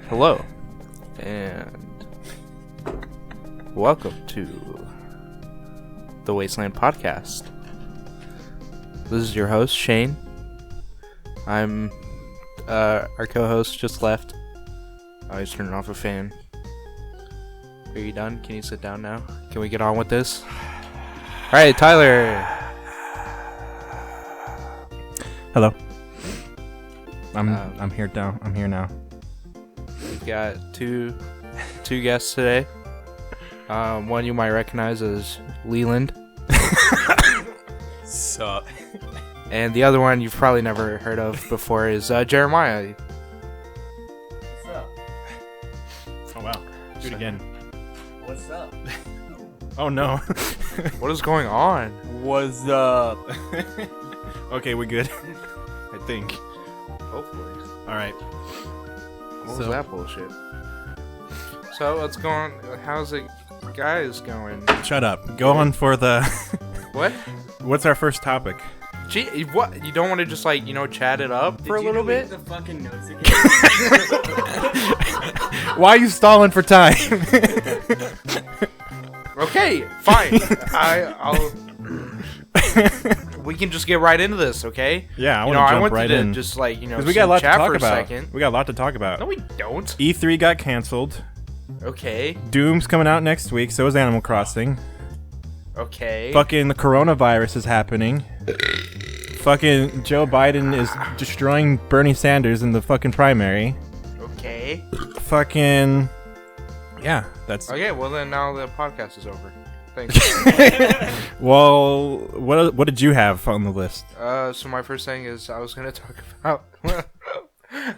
Hello, and welcome to the Wasteland Podcast. This is your host, Shane. I'm, our co-host just left. Oh, he's turning off a fan. Are you done? Can you sit down now? Can we get on with this? Alright, Tyler! Hello. I'm here now. I'm here now. We've got two guests today. One you might recognize as Leland. Sup? And the other one you've probably never heard of before is Jeremiah. What's up? Oh wow. Do it again. What's up? Oh no. What is going on? What's up? Okay, we're good. I think. Hopefully. All right. What was that bullshit? So what's going? How's it, guys, going? Shut up. Go on for the. What? What's our first topic? Gee, what? You don't want to just chat it up for a little bit? The fucking notes again. Why are you stalling for time? Okay, fine. I'll. We can just get right into this, okay? Yeah, I I want to jump wanted right to in. just because we got a lot to chat talk for a about. second. We got a lot to talk about. No, we don't. E3 got canceled. Okay. Doom's coming out next week. So is Animal Crossing. Okay. Fucking the coronavirus is happening. Fucking Joe Biden is destroying Bernie Sanders in the fucking primary. Okay. Fucking yeah, that's Okay. Well, then now the podcast is over. Thanks. well. What did you have on the list? So my first thing is I was gonna talk about.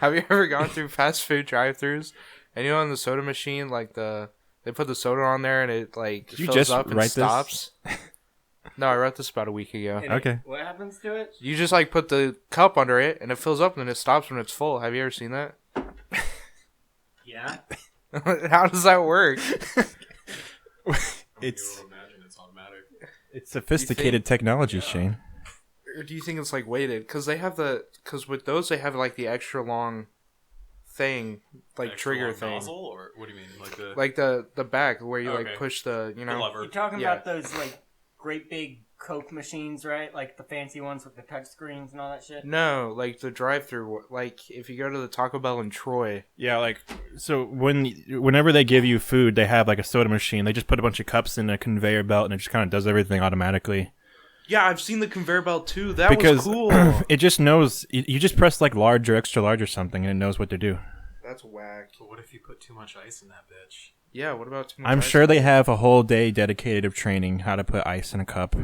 Have you ever gone through fast food drive-thrus? And you know, on the soda machine, they put the soda on there and it Did you fills just up and write stops. No, I wrote this about a week ago. And Okay. What happens to it? You just put the cup under it and it fills up and then it stops when it's full. Have you ever seen that? Yeah. How does that work? It's It's automatic. it's sophisticated technology, Shane. Or do you think it's weighted? Because with those they have the extra long thing, trigger thing. Nozzle, or what do you mean? The back where you Okay. push the the lever. You're talking Yeah. about those great big Coke machines, right? Like the fancy ones with the touch screens and all that shit. No, the drive-through. If you go to the Taco Bell in Troy. Yeah, so whenever they give you food, they have a soda machine. They just put a bunch of cups in a conveyor belt, and it just kind of does everything automatically. Yeah, I've seen the conveyor belt too. That Because was cool. it just knows. You just press large or extra large or something, and it knows what to do. That's whack. But what if you put too much ice in that bitch? Yeah, what about too much I'm ice? sure they have a whole day dedicated of training how to put ice in a cup.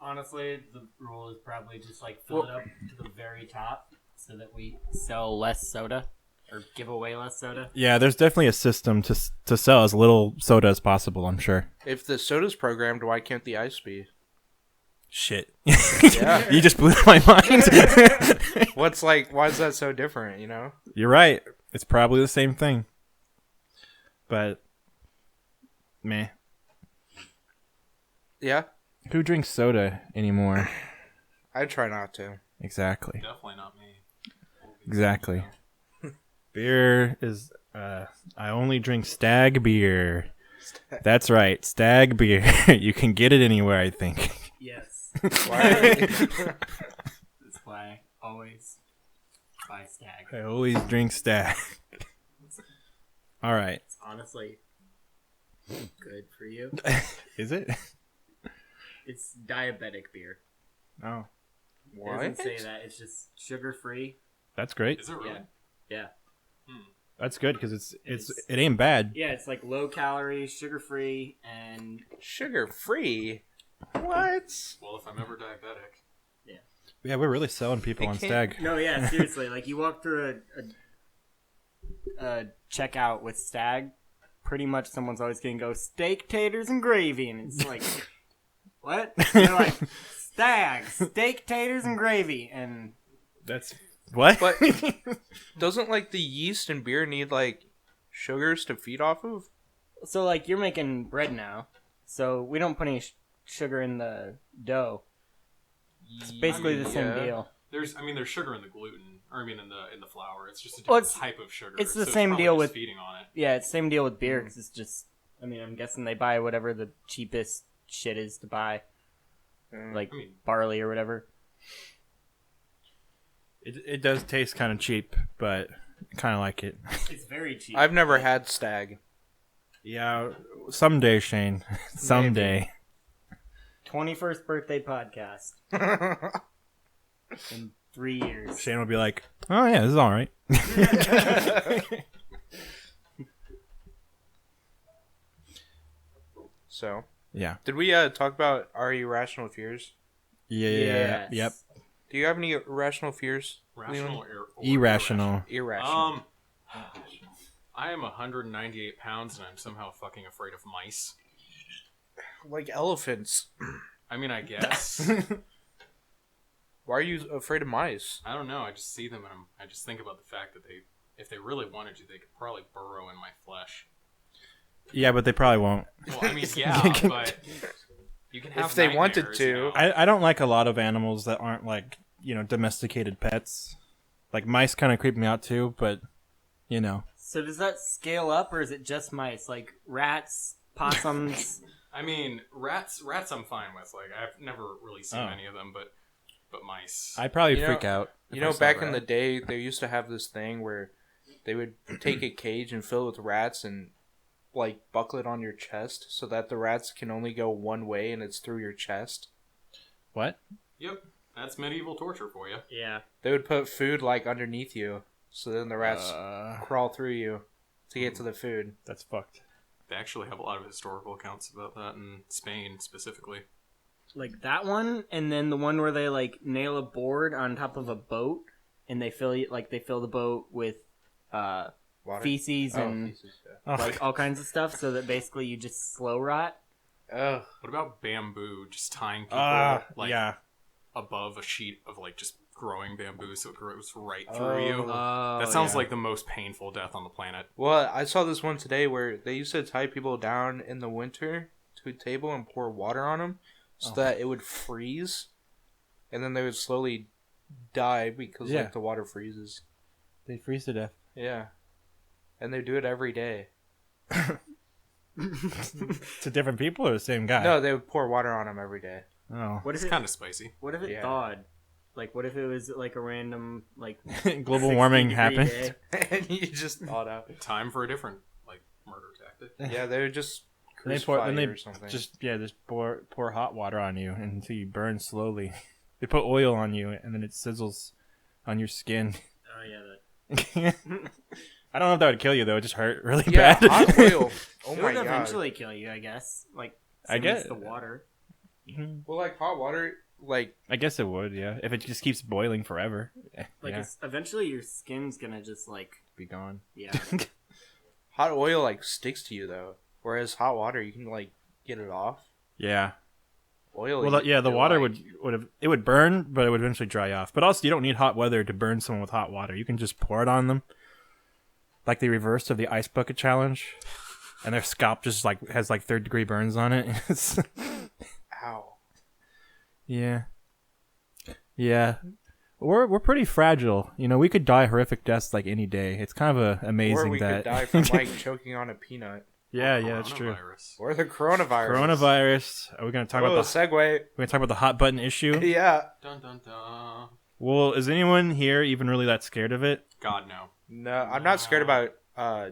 Honestly, the rule is probably just fill it up to the very top so that we sell less soda or give away less soda. Yeah, there's definitely a system to sell as little soda as possible, I'm sure. If the soda's programmed, why can't the ice be? Shit. Yeah. You just blew my mind. Why is that so different, You're right. It's probably the same thing. But, meh. Yeah, Who drinks soda anymore? I try not to. Exactly. Definitely not me. Exactly. Beer is, I only drink Stag beer. That's right, Stag beer. You can get it anywhere, I think. Yes. Why? That's why I always buy Stag. I always drink Stag. All right. It's honestly good for you. Is it? It's diabetic beer. Oh, It doesn't say that. It's just sugar free. that's great. Is it really? Yeah. That's good because it ain't bad. Yeah, it's low calorie, sugar free, and Sugar-free? What? Well, if I'm ever diabetic. Yeah, we're really selling people They on can't- Stag. no, yeah, seriously. You walk through a checkout with Stag, pretty much someone's always gonna go steak, taters, and gravy, and it's what? They're like Stag, steak, taters, and gravy, and That's what? But doesn't the yeast in beer need sugars to feed off of? so you're making bread now, so we don't put any sugar in the dough. It's basically the same deal. there's sugar in the gluten, or in the flour. It's just a Well, different type of sugar. it's the so same probably deal just with- feeding on it. Yeah, it's same deal with beer because it's just. I mean, I'm guessing they buy whatever the cheapest shit is to buy, like I mean, barley or whatever. It does taste kind of cheap, but kind of like it. It's very cheap. I've never had stag. Yeah, someday, Shane. Someday. 21st birthday podcast in 3 years. Shane will be like, "Oh yeah, this is all right." So, Yeah. did we talk about our irrational fears? Yeah. Yes. Yep. Do you have any irrational fears? rational Leland? or Irrational. Irrational. I am 198 pounds and I'm somehow fucking afraid of mice. Like elephants. I mean, I guess. Why are you afraid of mice? I don't know. I just see them and I just think about the fact that if they really wanted to, they could probably burrow in my flesh. Yeah, but they probably won't. Well, I mean, yeah, but you can have If they wanted nightmares, to. you know? I don't like a lot of animals that aren't like, domesticated pets. Like mice kind of creep me out too, but So does that scale up, or is it just mice? Like rats, possums? I mean, rats I'm fine with. Like, I've never really seen Oh. any of them, but mice. I'd probably You know- freak out. You if know, I saw back a in the rat. day, they used to have this thing where they would take a cage and fill it with rats and, like, buckle it on your chest so that the rats can only go one way and it's through your chest. What? Yep, that's medieval torture for you. Yeah. They would put food, like, underneath you so then the rats Uh, crawl through you to get to the food. that's fucked. They actually have a lot of historical accounts about that in Spain specifically. Like that one, and then the one where they like nail a board on top of a boat, and they fill the boat with Water? feces Oh, and feces, yeah. like all kinds of stuff, so that basically you just slow rot. Ugh. What about bamboo? Just tying people Yeah. above a sheet of like just growing bamboo so it grows right through you. Oh, That sounds like the most painful death on the planet. Well, I saw this one today where they used to tie people down in the winter to a table and pour water on them so that it would freeze, and then they would slowly die because Yeah. like the water freezes. They freeze to death. Yeah, and they do it every day. To different people or the same guy? No, they would pour water on them every day. Oh. What if It's it? kind of spicy. What if it Yeah. thawed? Like, what if it was like a random like Global 60 warming degree happened. day? And you just thawed out. Time for a different like murder tactic. Yeah, they would just Then they crucify pour, then you they or something. just pour hot water on you until you burn slowly. They put oil on you and then it sizzles on your skin. Oh yeah, I don't know if that would kill you though. It just hurt really yeah, bad. hot oil. Oh it my would god. eventually kill you, I guess. Like, I same as guess- the water. Well, like hot water, like I guess it would. Yeah, if it just keeps boiling forever. Like, Yeah, eventually your skin's gonna just like, be gone. yeah. hot oil, like sticks to you though, whereas hot water you can like get it off. Yeah. Oil. Well, you the feel water like- would burn, but it would eventually dry off. But also, you don't need hot weather to burn someone with hot water. You can just pour it on them, like the reverse of the ice bucket challenge, and their scalp just like has like 3rd-degree burns on it. It's- Ow. yeah, yeah. We're pretty fragile. We could die horrific deaths like any day. It's kind of amazing Or we that. could die from like choking on a peanut. yeah, that's true. Coronavirus. Or the coronavirus. Coronavirus. Are we gonna talk Oh, about the? segue. We're gonna talk about the hot button issue. Yeah. Dun dun dun. Well, is anyone here even really that scared of it? God no. No, I'm not scared about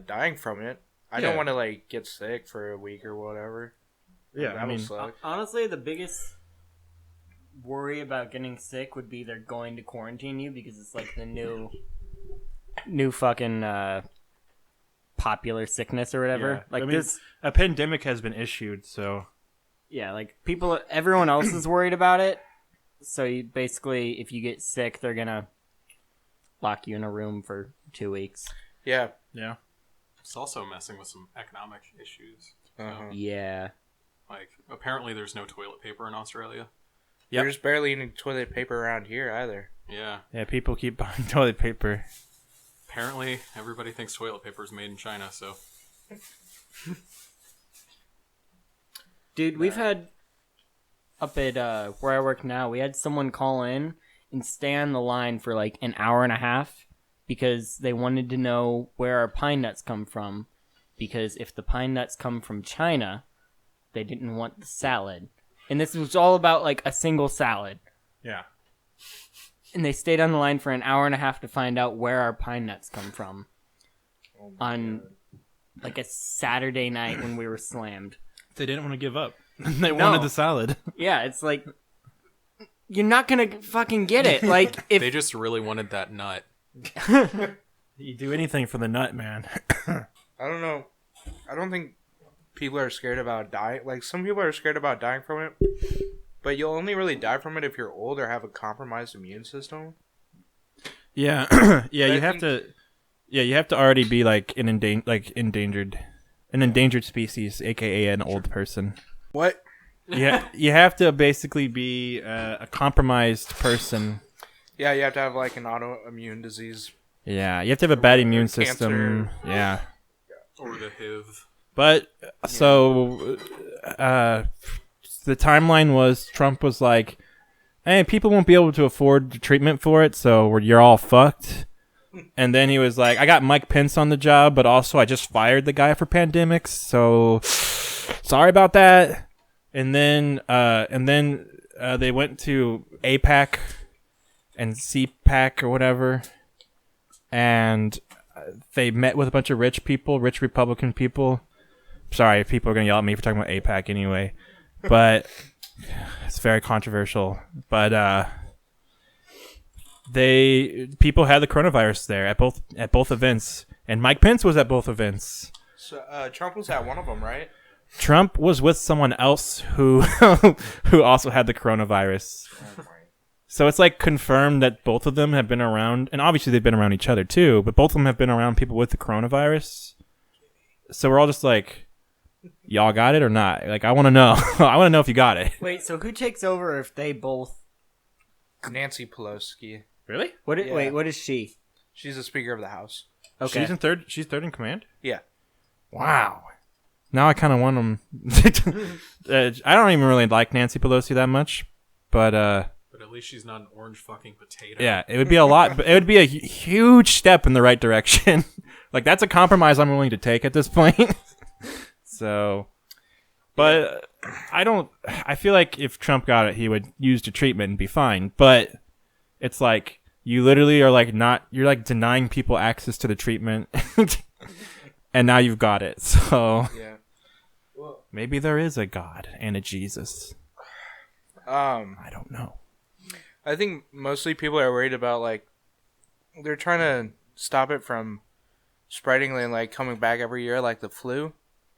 dying from it. I don't Yeah. want to like get sick for a week or whatever. Yeah, That I mean, would suck. Honestly, the biggest worry about getting sick would be they're going to quarantine you because it's like the new fucking popular sickness or whatever. Yeah. Like I mean, this, a pandemic has been issued, so yeah. Like everyone else is worried about it. So you basically, if you get sick, they're gonna lock you in a room for 2 weeks. Yeah. yeah. It's also messing with some economic issues. So, Uh-huh. Yeah. like, apparently there's no toilet paper in Australia. Yep. There's barely any toilet paper around here either. Yeah. Yeah, people keep buying toilet paper. Apparently everybody thinks toilet paper is made in China, so Dude, we've had up at where I work now, we had someone call in and stay on the line for like an hour and a half because they wanted to know where our pine nuts come from. Because if the pine nuts come from China, they didn't want the salad. And this was all about like a single salad. Yeah. And they stayed on the line for an hour and a half to find out where our pine nuts come from. On like a Saturday night when we were slammed. They didn't want to give up. They wanted the salad. Yeah, it's like, you're not gonna fucking get it. Like, if They just really wanted that nut. You do anything for the nut, man. I don't know. I don't think people are scared about dying. Like, some people are scared about dying from it, but you'll only really die from it if you're old or have a compromised immune system. Yeah, yeah. You have to. Yeah, you have to already be like an endangered species, aka an old person. What? Yeah, you have to basically be a compromised person. Yeah, you have to have like an autoimmune disease. Yeah, you have to have a bad immune system. Cancer. Yeah. Or the HIV. But so the timeline was Trump was like, "Hey, people won't be able to afford the treatment for it, so you're all fucked." And then he was like, "I got Mike Pence on the job, but also I just fired the guy for pandemics, so sorry about that." And then they went to APAC and CPAC or whatever, and they met with a bunch of rich Republican people. Sorry, people are gonna yell at me for talking about APAC anyway, but it's very controversial. But people had the coronavirus there at both events, and Mike Pence was at both events. So Trump was at one of them, right? Trump was with someone else who who also had the coronavirus. Oh my. So it's like confirmed that both of them have been around, and obviously they've been around each other too, but both of them have been around people with the coronavirus. So we're all just like, y'all got it or not? Like, I want to know. I want to know if you got it. Wait, so who takes over if they both? Nancy Pelosi. Really? Yeah. Wait, what is she? She's the Speaker of the House. Okay. She's third in command? Yeah. Wow. Now I kind of want them. I don't even really like Nancy Pelosi that much, but But at least she's not an orange fucking potato. yeah, it would be a lot. But it would be a huge step in the right direction. Like, that's a compromise I'm willing to take at this point. So, but I feel like if Trump got it, he would use the treatment and be fine. But it's like, you literally are like you're like denying people access to the treatment. And now you've got it. So Yeah. Well, maybe there is a God and a Jesus. I don't know. I think mostly people are worried about, like, they're trying to stop it from spreading and, like, coming back every year like the flu,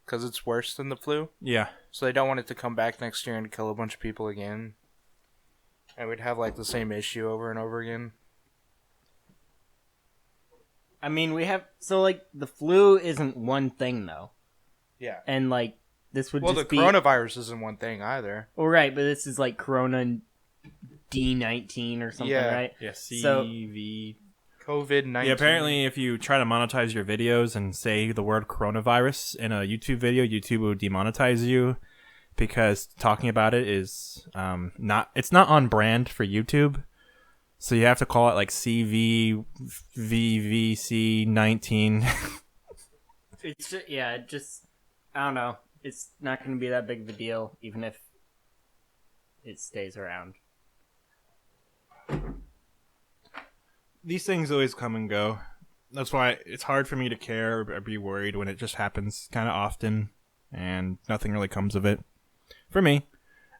because it's worse than the flu. Yeah. So they don't want it to come back next year and kill a bunch of people again. And we'd have, like, the same issue over and over again. I mean, like, the flu isn't one thing, though. Yeah. And, like, this would Well, just the be... coronavirus isn't one thing either. Well, right, but this is, like, Corona D19 or something, Yeah. right? Yeah, So- CV. COVID-19. Yeah, apparently if you try to monetize your videos and say the word coronavirus in a YouTube video, YouTube will demonetize you because talking about it is it's not on brand for YouTube. So you have to call it like CVVVC19. It's just, I don't know. It's not going to be that big of a deal, even if it stays around. These things always come and go. That's why it's hard for me to care or be worried when it just happens kind of often and nothing really comes of it. For me.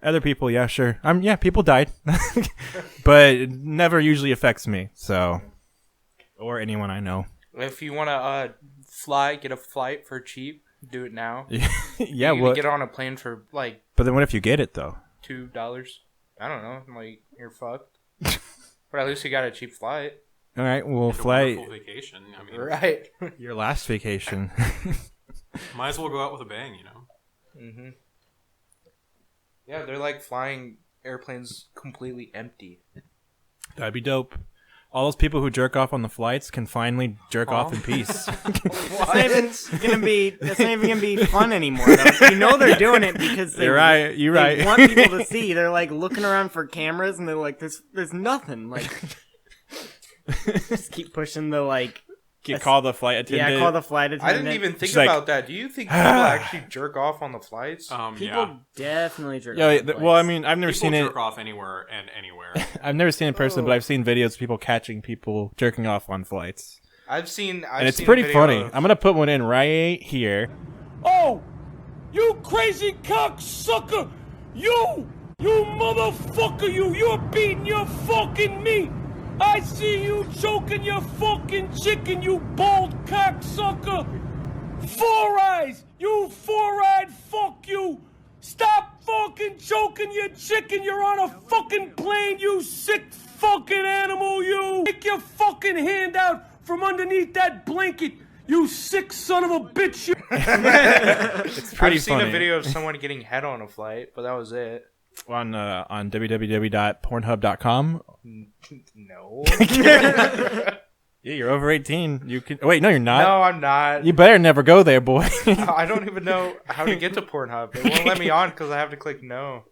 Other people, yeah, sure. People died. But it never usually affects me, so. Or anyone I know. If you want to get a flight for cheap, do it now. Yeah, you well. can get on a plane for, like, But then what if you get it, though? $2. I don't know. Like, you're fucked. But at least you got a cheap flight. All right, we'll And a fly wonderful vacation. I mean, Right. your last vacation. might as well go out with a bang, you know? Mm-hmm. Yeah, they're like flying airplanes completely empty. That'd be dope. all those people who jerk off on the flights can finally jerk off in peace. That's not even gonna be fun anymore. Though. You know they're doing it because You're right. they want people to see. They're like looking around for cameras, and they're like, "There's nothing." Like, just keep pushing the like. Call the flight attendant. Yeah, call the flight attendant. I didn't even think She's like, about that. Do you think people actually jerk off on the flights? People definitely jerk off. Yeah, well, I mean, I've never seen it. Jerk off anywhere and anywhere. I've never seen it in person, but I've seen videos of people catching people jerking off on flights. I've seen And it's pretty funny. I'm gonna put one in right here. Oh, you crazy cocksucker! You motherfucker! You're beating your fucking meat! I see you choking your fucking chicken, you bald cocksucker! 4 eyes! You 4-eyed fuck you! Stop fucking choking your chicken! You're on a fucking plane, you sick fucking animal, you! Take your fucking hand out from underneath that blanket, you sick son of a bitch! It's pretty I've seen funny. a video of someone getting head on a flight, but that was it. on www.pornhub.com. No. Yeah, you're over 18. You can. Wait, no, you're not. No, I'm not. You better never go there, boy. I don't even know how to get to Pornhub. It won't let me on because I have to click no.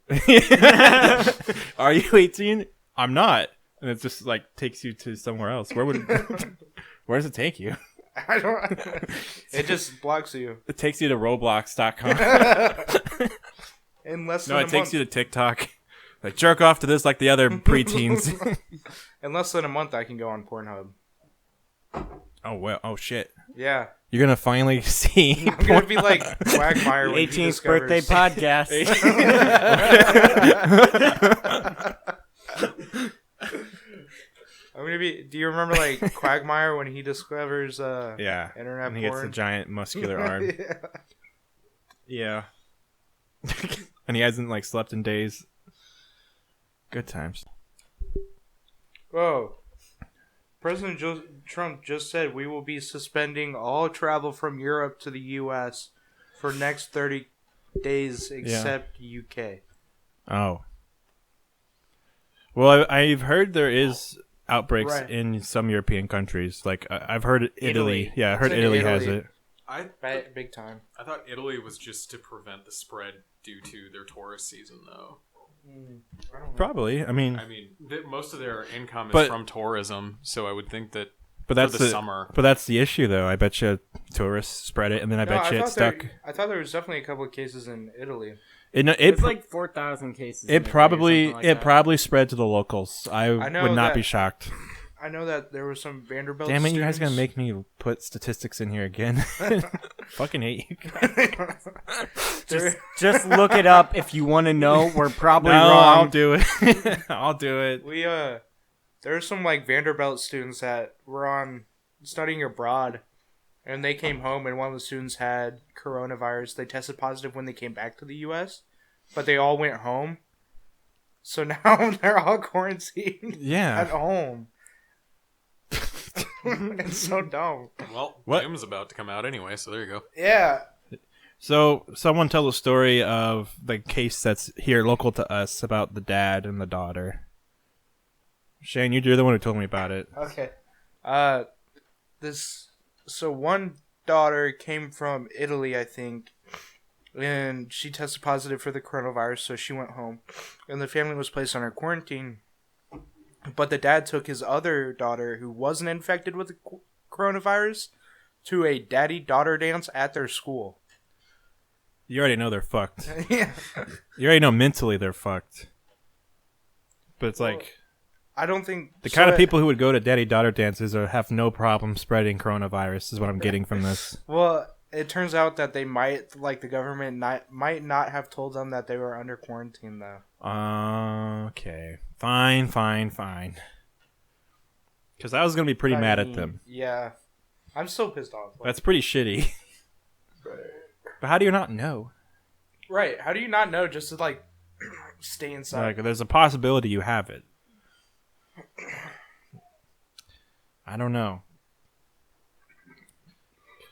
Are you 18? I'm not. And it just like takes you to somewhere else. Where does it take you? I don't. It just blocks you. It takes you to Roblox.com. In less than No, a it takes month. you to TikTok. Like jerk off to this like the other preteens. In less than a month, I can go on Pornhub. Oh well. Oh shit. Yeah. You're gonna finally see. I'm gonna be like Quagmire when he 18th discovers. birthday podcast. I'm gonna be. Do you remember like Quagmire when he discovers Yeah. internet And he gets porn? a giant muscular arm. Yeah. Yeah. And he hasn't like slept in days. Good times. Whoa. President Trump just said we will be suspending all travel from Europe to the U.S. for next 30 days except UK. Oh. Well, I've heard there is outbreaks Right. in some European countries. Like I've heard Italy. Italy. Yeah, I heard It's in Italy has Italy. it. Big time. I thought Italy was just to prevent the spread due to their tourist season, though. I don't know. Probably. I mean, Most of their income is But- from tourism, so I would think that but that's for the summer. But that's the issue, though. I bet you tourists spread it, and then I bet you thought it's stuck. I thought there was definitely a couple of cases in Italy. It's like 4,000 cases. in It Italy or probably something like that. probably spread to the locals. I know would not that- be shocked. I know that there was some Vanderbilt. Damn it, you guys are gonna students- make me put statistics in here again. Fucking hate you. Just look it up if you want to know. We're probably No, wrong. I'll do it. I'll do it. We there were some like Vanderbilt students that were on studying abroad, and they came home, and one of the students had coronavirus. They tested positive when they came back to the U.S., but they all went home. So now they're all quarantined Yeah. at home. It's so dumb. Well, What? Doom's about to come out anyway, so there you go. Yeah. So, someone tell the story of the case that's here local to us about the dad and the daughter. Shane, you're the one who told me about it. Okay. So one daughter came from Italy, I think, and she tested positive for the coronavirus, so she went home, and the family was placed under quarantine. But the dad took his other daughter, who wasn't infected with the coronavirus, to a daddy-daughter dance at their school. You already know they're fucked. Yeah. You already know mentally they're fucked. But it's like I don't think the kind of people who would go to daddy-daughter dances have no problem spreading coronavirus. Is what I'm getting from this. Well, it turns out that they might, like the government, might not have told them that they were under quarantine, though. Okay, fine. Because I was gonna be pretty I mad at mean, them. Yeah. I'm still pissed off. That's pretty shitty. But how do you not know? Right. How do you not know just to, like, stay inside? Like, there's a possibility you have it. I don't know.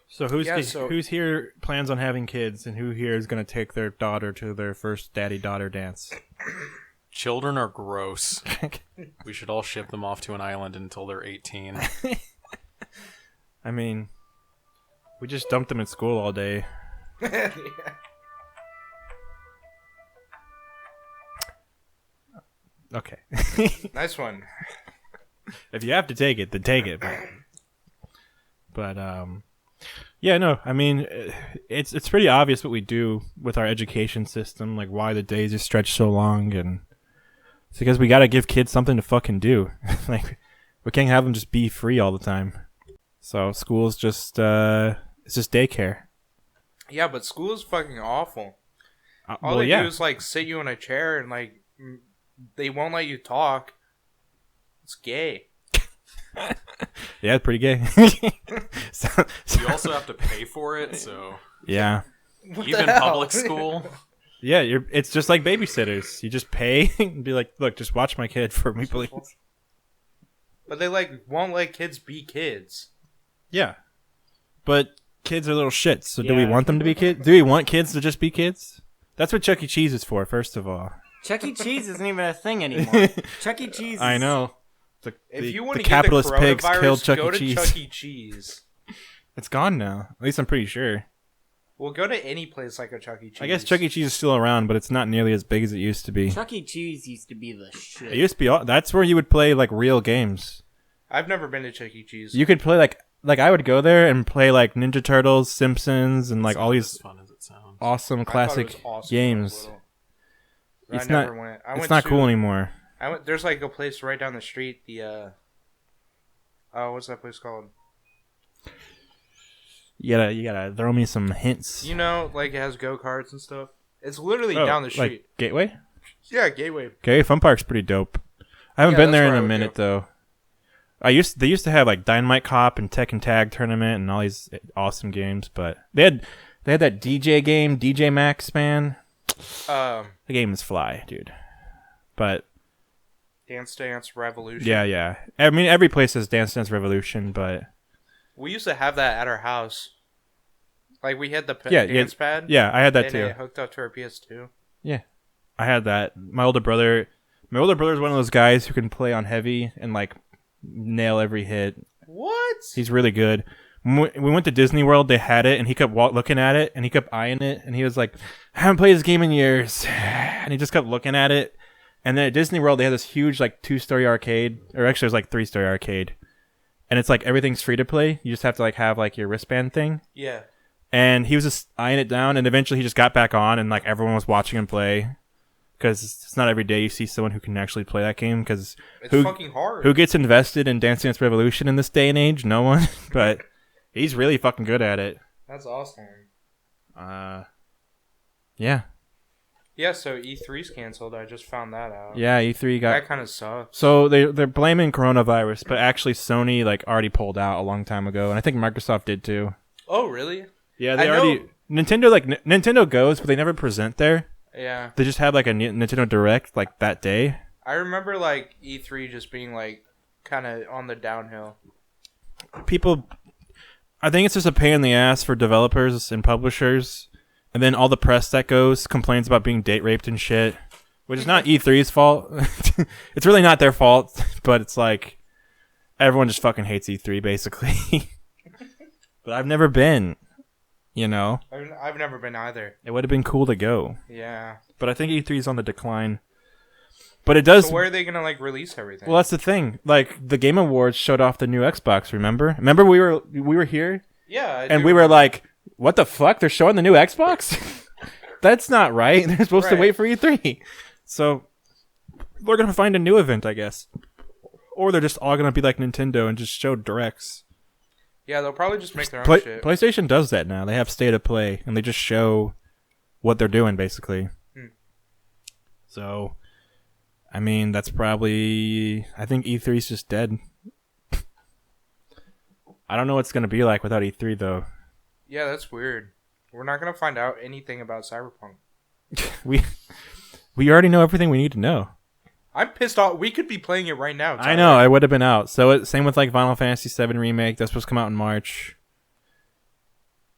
So who's here plans on having kids, and who here is going to take their daughter to their first daddy-daughter dance? Children are gross. We should all ship them off to an island until they're 18. I mean, we just dumped them in school all day. Yeah. Okay. Nice one. If you have to take it, then take it. But yeah, no. I mean, it's pretty obvious what we do with our education system, like why the days are stretched so long, and it's because we got to give kids something to fucking do. Like, we can't have them just be free all the time. So school's just it's just daycare. Yeah, but school is fucking awful. All Well, they yeah. do is like sit you in a chair and like they won't let you talk. It's gay. Yeah, it's pretty gay. so, You also have to pay for it, so yeah. What even the hell? public school. Yeah, it's just like babysitters. You just pay and be like, look, just watch my kid for me, please. But they like won't let kids be kids. Yeah. But kids are little shits, so do we Yeah. want them to be kids? Do we want kids to just be kids? That's what Chuck E. Cheese is for, first of all. Chuck E. Cheese isn't even a thing anymore. Chuck E. Cheese. I know. If you want the to get the capitalist pigs killed coronavirus, Chuck go E. to Cheese. Chuck E. Cheese. It's gone now. At least I'm pretty sure. We'll go to any place like a Chuck E. Cheese. I guess Chuck E. Cheese is still around, but it's not nearly as big as it used to be. Chuck E. Cheese used to be the shit. It used to be. That's where you would play like real games. I've never been to Chuck E. Cheese. You could play like I would go there and play like Ninja Turtles, Simpsons, and like It's all not these as fun as it sounds. awesome I thought it classic was awesome when I was games. little. But It's I never not. went. It's not cool anymore. I went. There's like a place right down the street. The what's that place called? You gotta throw me some hints. You know, like it has go karts and stuff. It's literally Oh, down the street. like Gateway. Yeah, Gateway. Okay, Fun Park's pretty dope. I haven't Yeah, been that's there in where I a would minute go. though. They used to have like Dynamite Cop and Tekken Tag Tournament and all these awesome games, but they had that DJ game, DJ Max, man. The game is fly, dude. But Dance Dance Revolution. yeah. I mean, every place has Dance Dance Revolution, but We used to have that at our house. Like we had the yeah, dance pad. yeah, I had that and too. it hooked up to our PS2. Yeah, I had that. My older brother is one of those guys who can play on heavy and like nail every hit. What? He's really good. When we went to Disney World, they had it, and he kept looking at it, and he kept eyeing it, and he was like, I haven't played this game in years. And he just kept looking at it. And then at Disney World, they had this huge, like, 2-story arcade, or actually it was like 3-story arcade. And it's like everything's free to play. You just have to like have like your wristband thing. Yeah. And he was just eyeing it down, and eventually he just got back on, and like everyone was watching him play. Because it's not every day you see someone who can actually play that game. Because It's fucking hard. who gets invested in Dance Dance Revolution in this day and age? No one. But he's really fucking good at it. That's awesome. Yeah. Yeah, so E3's canceled. I just found that out. Yeah, E3 got... That kind of sucks. So they're blaming coronavirus, but actually Sony like already pulled out a long time ago, and I think Microsoft did too. Oh, really? Yeah, they I already... Nintendo Nintendo goes, but they never present there. Yeah. They just have like a Nintendo Direct like that day. I remember like E3 just being like kind of on the downhill. People, I think it's just a pain in the ass for developers and publishers, and then all the press that goes complains about being date raped and shit, which is not E3's fault. It's really not their fault, but it's like everyone just fucking hates E3 basically. But I've never been, you know. I've never been either. It would have been cool to go, Yeah. but I think E3 is on the decline. But it does. So where are they gonna like release everything? Well, that's the thing. Like the Game Awards showed off the new Xbox. Remember we were here. Yeah. I And do we were remember. like, what the fuck? They're showing the new Xbox? That's not right. They're supposed to Right. wait for E3. So we're going to find a new event, I guess. Or they're just all going to be like Nintendo and just show directs. Yeah, they'll probably just make their own shit. PlayStation does that now. They have State of Play, and they just show what they're doing, basically. So, I mean, that's probably... I think E3's just dead. I don't know what it's going to be like without E3, though. Yeah, that's weird. We're not gonna find out anything about Cyberpunk. We already know everything we need to know. I'm pissed off. We could be playing it right now. I know, I would have been out. So same with like Final Fantasy VII Remake. That's supposed to come out in March.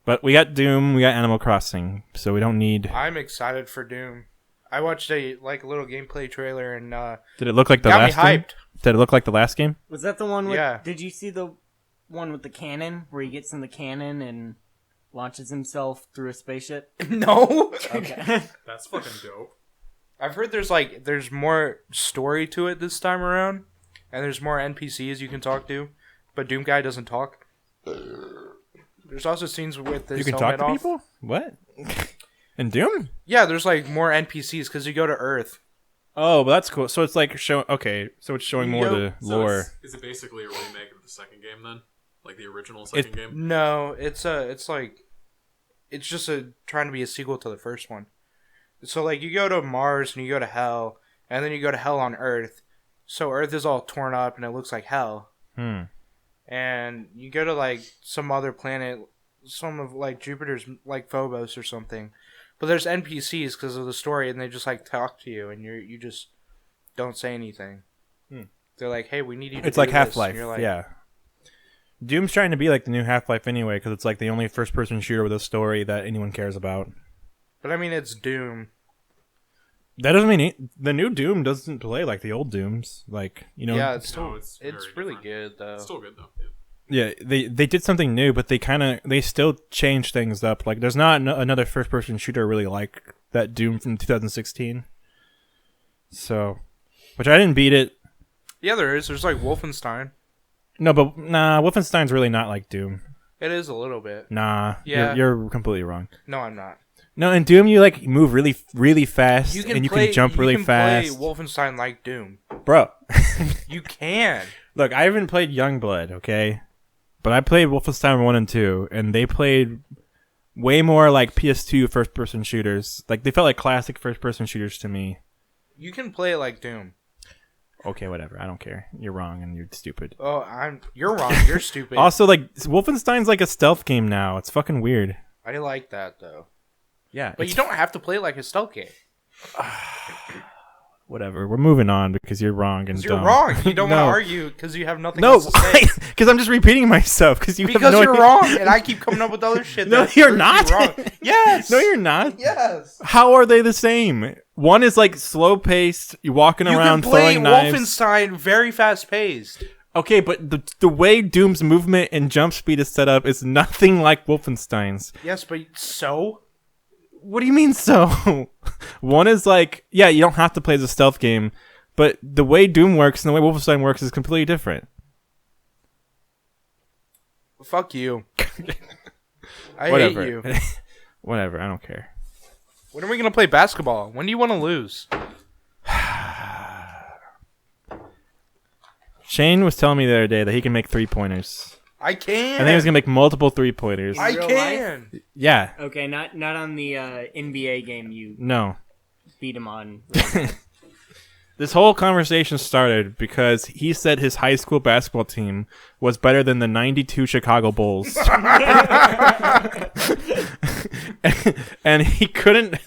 But we got Doom, we got Animal Crossing, so we don't need... I'm excited for Doom. I watched a little gameplay trailer and Did it look like the got me last game? hyped. Did it look like the last game? Was that the one with... Yeah. Did you see the one with the cannon, where he gets in the cannon and launches himself through a spaceship? No. Okay. That's fucking dope. I've heard there's more story to it this time around, and there's more NPCs you can talk to, but Doom Guy doesn't talk. There's also scenes with this. You can talk to people? What? In Doom? Yeah, there's like more NPCs because you go to Earth. Oh, well, that's cool. So it's like showing. Okay, so it's showing more the So lore. is it basically a remake of the second game then? Like the original second game? No, it's just trying to be a sequel to the first one. So like you go to Mars and you go to Hell, and then you go to Hell on Earth. So Earth is all torn up and it looks like Hell. And you go to like some other planet, some of like Jupiter's, like Phobos or something. But there's NPCs because of the story, and they just like talk to you, and you just don't say anything. They're like, "Hey, we need you to." It's do like this." Half-Life. And you're like, Yeah. Doom's trying to be like the new Half-Life anyway, because it's like the only first-person shooter with a story that anyone cares about. But I mean, it's Doom. That doesn't mean the new Doom doesn't play like the old Dooms. Like, you know. Yeah, it's No, still it's it's very really different. good though. It's still good though. Yeah, they did something new, but they still changed things up. Like, there's not another first-person shooter really like that Doom from 2016. So, which I didn't beat it. Yeah, there is. There's like Wolfenstein. No, but nah, Wolfenstein's really not like Doom. It is a little bit. Nah, Yeah. you're completely wrong. No, I'm not. No, in Doom you like move really, really fast, You can and you play, can jump really you can fast, play Wolfenstein like Doom. bro. You can. Look, I haven't played Youngblood, okay, but I played Wolfenstein 1 and 2, and they played way more like PS2 first-person shooters. Like, they felt like classic first-person shooters to me. You can play it like Doom. Okay, whatever. I don't care. You're wrong and you're stupid. Oh, you're wrong. You're stupid. Also, like, Wolfenstein's like a stealth game now. It's fucking weird. I like that though. Yeah, But you don't have to play like a stealth game. Whatever. We're moving on because you're wrong and You're dumb. wrong. You don't No. want to argue because you have nothing No, else to say. because I'm just repeating myself because you Because have no you're idea. wrong, and I keep coming up with other shit. No, that you're proves not. you wrong. Yes. No, you're not. Yes. How are they the same? One is like slow paced. You're walking You around can play throwing knives. Wolfenstein very fast paced. Okay, but the way Doom's movement and jump speed is set up is nothing like Wolfenstein's. Yes, but so. What do you mean so? One is like, yeah, you don't have to play as a stealth game, but the way Doom works and the way Wolfenstein works is completely different. Fuck you. I Whatever. hate you. Whatever, I don't care. When are we gonna play basketball? When do you want to lose? Shane was telling me the other day that he can make 3-pointers. I can. I think he was gonna make multiple 3-pointers. I Real can. Yeah. Okay, not on the NBA game you No. beat him on. This whole conversation started because he said his high school basketball team was better than the 92 Chicago Bulls. And he couldn't,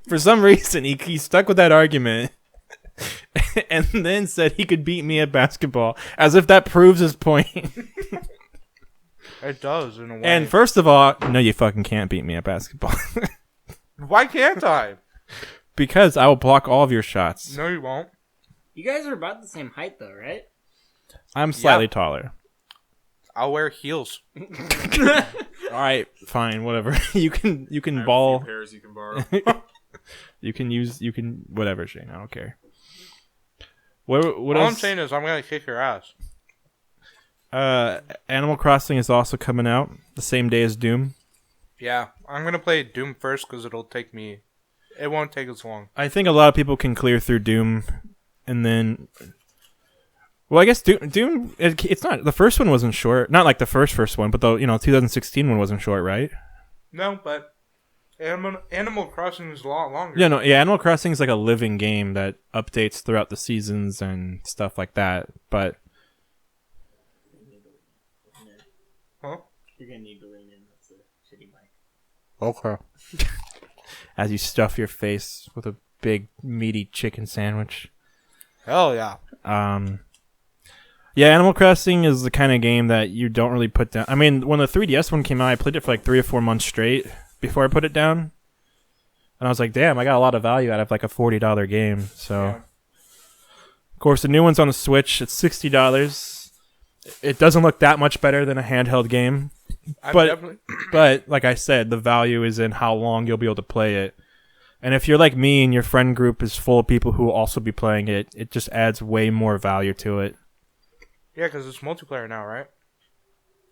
for some reason, he stuck with that argument and then said he could beat me at basketball, as if that proves his point. It does in a way. And first of all, no, you fucking can't beat me at basketball. Why can't I? Because I will block all of your shots. No, you won't. You guys are about the same height, though, right? I'm slightly Yeah. taller. I'll wear heels. All right, fine, whatever. You can I have a few ball. pairs you can borrow. You can whatever, Shane. I don't care. What All I'm else? saying is I'm gonna kick your ass. Animal Crossing is also coming out the same day as Doom. Yeah, I'm gonna play Doom first because it'll take me. It won't take as long. I think a lot of people can clear through Doom, and then. Well, I guess Doom. It's not the first one wasn't short. Not like the first one, but the 2016 one wasn't short, right? No, but Animal Crossing is a lot longer. Yeah, no, yeah. Animal Crossing is like a living game that updates throughout the seasons and stuff like that. But Huh? You're gonna need to lean in. That's a shitty mic. okay. As you stuff your face with a big meaty chicken sandwich. Hell yeah. Yeah, Animal Crossing is the kind of game that you don't really put down. I mean, when the 3DS one came out, I played it for like 3 or 4 months straight before I put it down. And I was like, damn, I got a lot of value out of like a $40 game. So, of course, the new one's on the Switch. It's $60. It doesn't look that much better than a handheld game. But like I said, the value is in how long you'll be able to play it. And if you're like me and your friend group is full of people who will also be playing it, it just adds way more value to it. Yeah, because it's multiplayer now, right?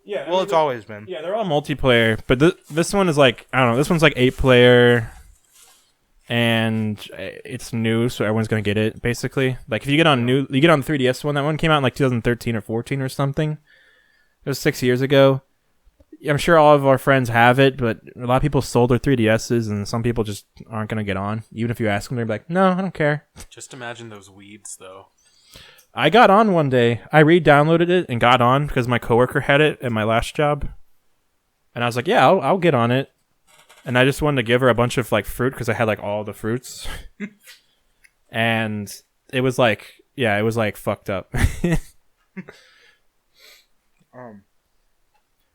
Yeah. Well, it's always been. Yeah, they're all multiplayer, but this one is like, I don't know, this one's like 8-player, and it's new, so everyone's gonna get it basically. Like if you get on the 3DS one, that one came out in like 2013 or 14 or something. It was 6 years ago. I'm sure all of our friends have it, but a lot of people sold their 3DSs, and some people just aren't gonna get on. Even if you ask them, they're like, "No, I don't care." Just imagine those weeds, though. I got on one day. I re-downloaded it and got on because my coworker had it at my last job. And I was like, yeah, I'll get on it. And I just wanted to give her a bunch of like fruit because I had like all the fruits. And it was like, yeah, it was like fucked up.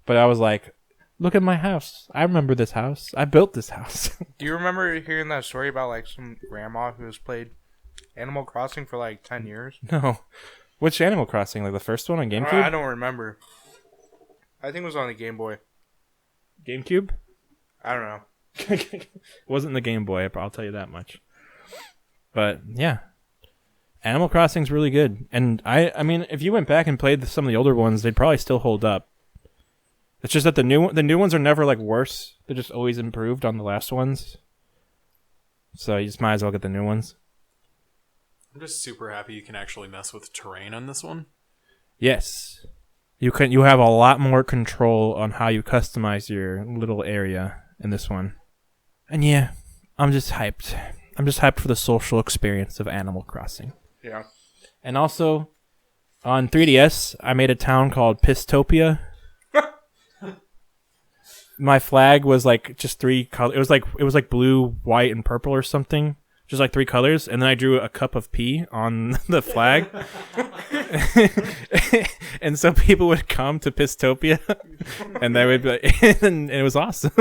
But I was like, look at my house. I remember this house. I built this house. Do you remember hearing that story about like some grandma who has played Animal Crossing for like 10 years? No. Which Animal Crossing? Like the first one on GameCube? I don't remember. I think it was on the Game Boy. GameCube? I don't know. It wasn't the Game Boy, I'll tell you that much. But yeah. Animal Crossing's really good. And I mean, if you went back and played some of the older ones, they'd probably still hold up. It's just that the new ones are never like worse. They're just always improved on the last ones. So you just might as well get the new ones. I'm just super happy you can actually mess with terrain on this one. Yes. You have a lot more control on how you customize your little area in this one. And yeah, I'm just hyped. I'm just hyped for the social experience of Animal Crossing. Yeah. And also, on 3DS, I made a town called Pistopia. My flag was like just 3 colors. It was like blue, white, and purple or something. Just like 3 colors, and then I drew a cup of pee on the flag. And so people would come to Pistopia, and they would be like, and it was awesome.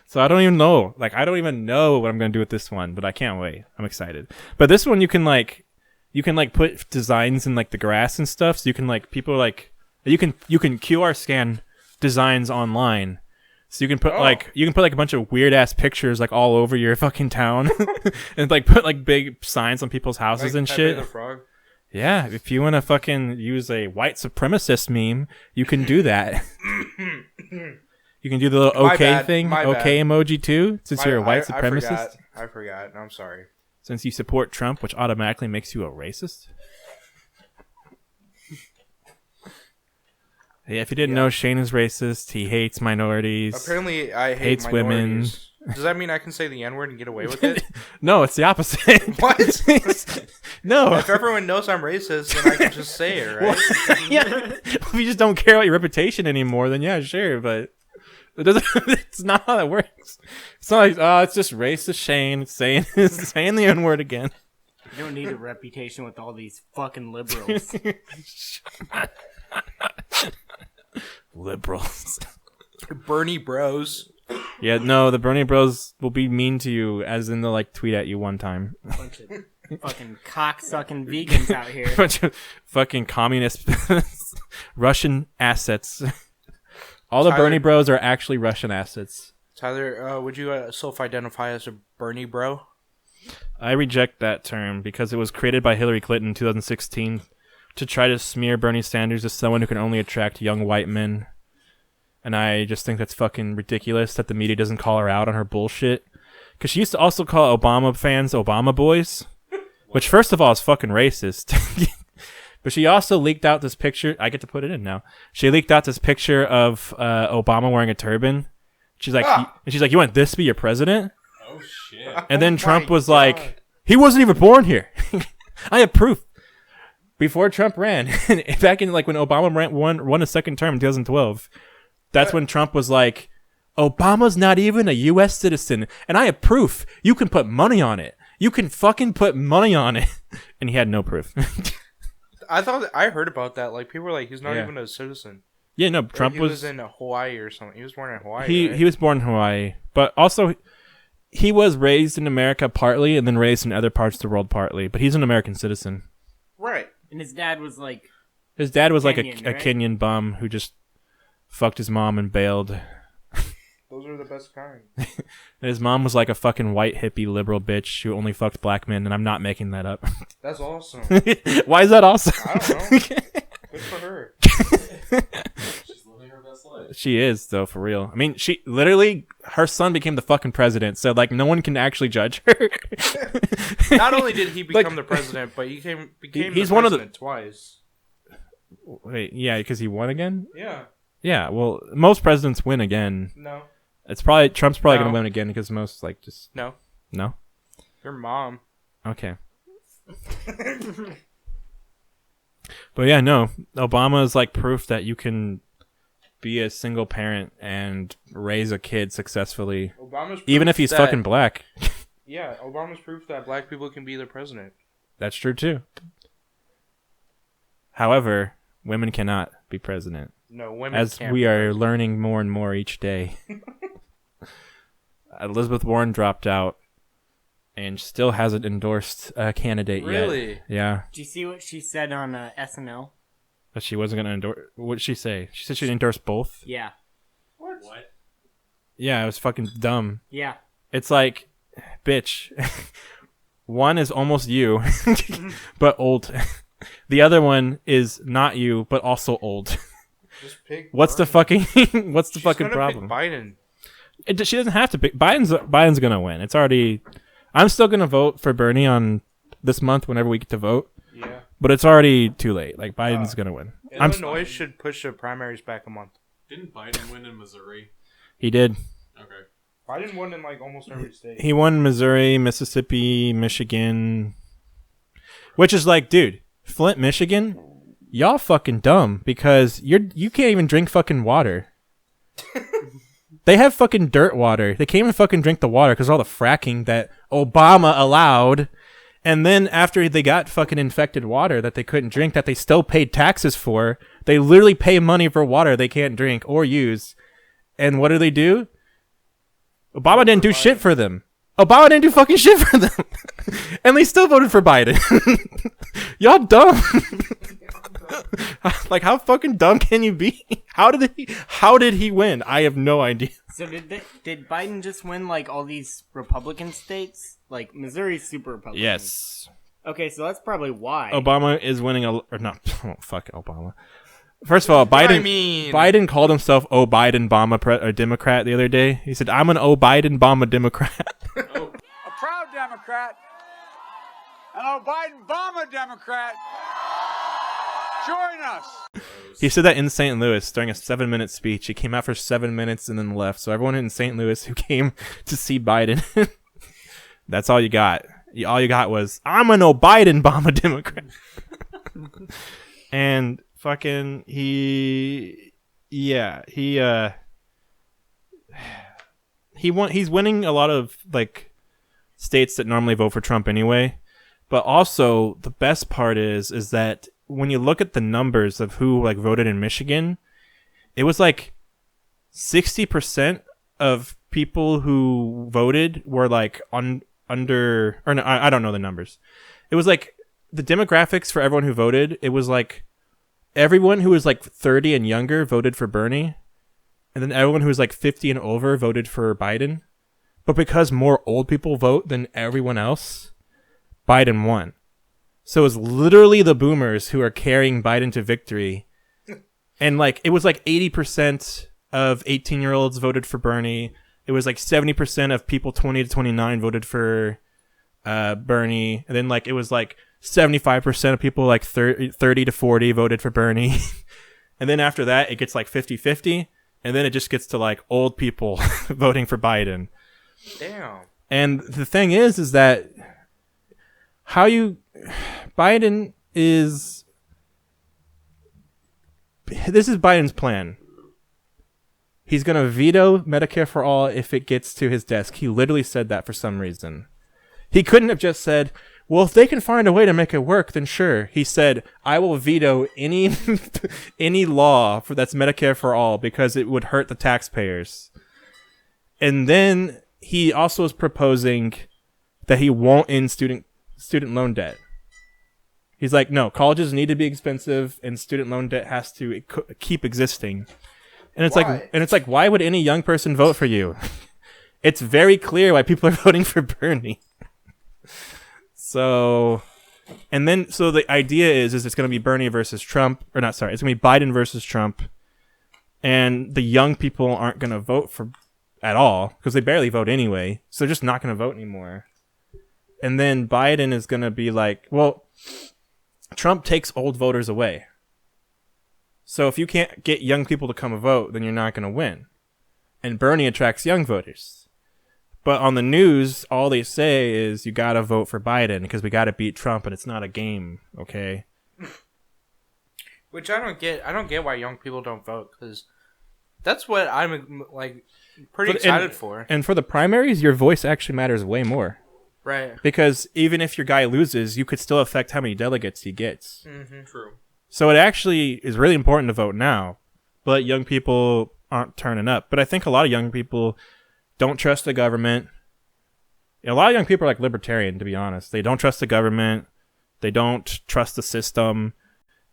So I don't even know. Like, I don't even know what I'm going to do with this one, but I can't wait. I'm excited. But this one, you can put designs in like the grass and stuff. So you can people you can QR scan designs online. So you can put a bunch of weird ass pictures like all over your fucking town, and like put like big signs on people's houses and shit. The Frog. Yeah, if you want to fucking use a white supremacist meme, you can do that. You can do the little thing, emoji too, since you're a white supremacist. I forgot. I'm sorry. Since you support Trump, which automatically makes you a racist. Yeah, if you didn't know, Shane is racist. He hates minorities. Apparently, I hates women. Does that mean I can say the N-word and get away with it? No, it's the opposite. What? No. If everyone knows I'm racist, then I can just say it, right? Well, yeah. If you just don't care about your reputation anymore, then yeah, sure. But it doesn't. It's not how that works. It's not like, oh, it's just racist Shane saying the N-word again. You don't need a reputation with all these fucking liberals. Liberals. Bernie bros. Yeah, no, the Bernie bros will be mean to you, as in they'll like tweet at you one time. Bunch of fucking cock-sucking vegans out here. Bunch of fucking communist Russian assets. All the Bernie bros are actually Russian assets. Tyler, would you self-identify as a Bernie bro? I reject that term because it was created by Hillary Clinton in 2016 to try to smear Bernie Sanders as someone who can only attract young white men. And I just think that's fucking ridiculous that the media doesn't call her out on her bullshit. Because she used to also call Obama fans Obama boys, which first of all is fucking racist. But she also leaked out this picture. I get to put it in now. She leaked out this picture of Obama wearing a turban. She's like, you want this to be your president? Oh shit! And then Trump was like, he wasn't even born here. I have proof. Before Trump ran, back in like when Obama won a second term in 2012, that's when Trump was like, Obama's not even a U.S. citizen, and I have proof. You can put money on it. You can fucking put money on it. And he had no proof. I heard about that. Like, people were like, he's not even a citizen. Yeah, no, Trump was in Hawaii or something. He was born in Hawaii. He was born in Hawaii, but also he was raised in America partly, and then raised in other parts of the world partly. But he's an American citizen. Right. And his dad was like... His dad was Kenyan, like a right? Kenyan bum who just fucked his mom and bailed. Those are the best kind. And his mom was like a fucking white hippie liberal bitch who only fucked black men, and I'm not making that up. That's awesome. Why is that awesome? I don't know. Good for her. She's living her best life. She is, though, for real. I mean, she literally, her son became the fucking president, so like no one can actually judge her. Not only did he become Like- the president, but he became He's the one of the- president twice. Wait, yeah, because he won again. Yeah. Yeah, well, most presidents win again. No. Trump's probably No. gonna win again because most like just No. no. Your mom. Okay. But yeah, no. Obama is like proof that you can be a single parent and raise a kid successfully, Obama's proof even if he's that- fucking black. Yeah, Obama's proof that black people can be the president. That's true too. However, women cannot be president, No, women as can't. we be are president. learning more and more each day. Elizabeth Warren dropped out and still hasn't endorsed a candidate yet. Really? Yeah. Did you see what she said on SNL? But she wasn't going to endorse. What did she say? She said she'd endorse both? Yeah. What? Yeah, it was fucking dumb. Yeah. It's like, bitch, one is almost you, but old. The other one is not you, but also old. Just pick What's the Bernie. fucking what's the She's fucking gonna problem? Pick Biden. She doesn't have to pick. Biden's gonna win. It's already. I'm still gonna vote for Bernie on this month whenever we get to vote, Yeah. but it's already too late. Like Biden's gonna win. Illinois should push the primaries back a month. Didn't Biden win in Missouri? He did. Okay. Biden won in like almost every state. He won Missouri, Mississippi, Michigan, which is like, dude, Flint, Michigan, y'all fucking dumb because you can't even drink fucking water. They have fucking dirt water. They can't even fucking drink the water because all the fracking that Obama allowed. And then after they got fucking infected water that they couldn't drink, that they still paid taxes for, they literally pay money for water they can't drink or use. And what do? Obama didn't do shit for them. Obama didn't do fucking shit for them. And they still voted for Biden. Y'all dumb. Like, how fucking dumb can you be? How did he win? I have no idea. So did Biden just win like all these Republican states? Like Missouri's super Republican. Yes. Okay, so that's probably why. Obama is winning or not. Oh, fuck Obama. First of all, Biden. I mean- Biden called himself "Oh Biden Bomba" a Democrat the other day. He said, "I'm an Oh Biden Bomba Democrat." A proud Democrat. An Biden-Obama Democrat. Join us. He said that in St. Louis during a 7-minute speech. He came out for 7 minutes and then left. So everyone in St. Louis who came to see Biden, that's all you got. All you got was, "I'm an Oh Biden Bomba Democrat." And fucking he won. He's winning a lot of like states that normally vote for Trump anyway. But also the best part is that when you look at the numbers of who like voted in Michigan, it was like 60% of people who voted were like I don't know the numbers. It was like the demographics for everyone who voted. It was like everyone who was like 30 and younger voted for Bernie, and then everyone who was like 50 and over voted for Biden. But because more old people vote than everyone else, Biden won. So it was literally the boomers who are carrying Biden to victory. And like it was like 80% of 18-year-olds voted for Bernie. It was like 70% of people 20 to 29 voted for Bernie. And then like it was like 75% of people like 30 to 40 voted for Bernie. And then after that, it gets like 50-50. And then it just gets to like old people voting for Biden. Damn. And the thing is that Biden is, this is Biden's plan. He's going to veto Medicare for all if it gets to his desk. He literally said that for some reason. He couldn't have just said, well, if they can find a way to make it work, then sure. He said, I will veto any law that's Medicare for all because it would hurt the taxpayers. And then he also is proposing that he won't end student loan debt. He's like, no, colleges need to be expensive, and student loan debt has to keep existing. And it's like, why would any young person vote for you? It's very clear why people are voting for Bernie. So the idea is it's going to be Bernie versus Trump, or not? Sorry, it's going to be Biden versus Trump, and the young people aren't going to vote for at all because they barely vote anyway. So they're just not going to vote anymore. And then Biden is going to be like, well, Trump takes old voters away. So if you can't get young people to come and vote, then you're not going to win. And Bernie attracts young voters. But on the news, all they say is you got to vote for Biden because we got to beat Trump, and it's not a game, okay? Which I don't get. I don't get why young people don't vote, because that's what I'm like pretty excited for. And for the primaries, your voice actually matters way more. Right. Because even if your guy loses, you could still affect how many delegates he gets. Mm-hmm. True. So it actually is really important to vote now, but young people aren't turning up. But I think a lot of young people don't trust the government. A lot of young people are like libertarian, to be honest. They don't trust the government. They don't trust the system.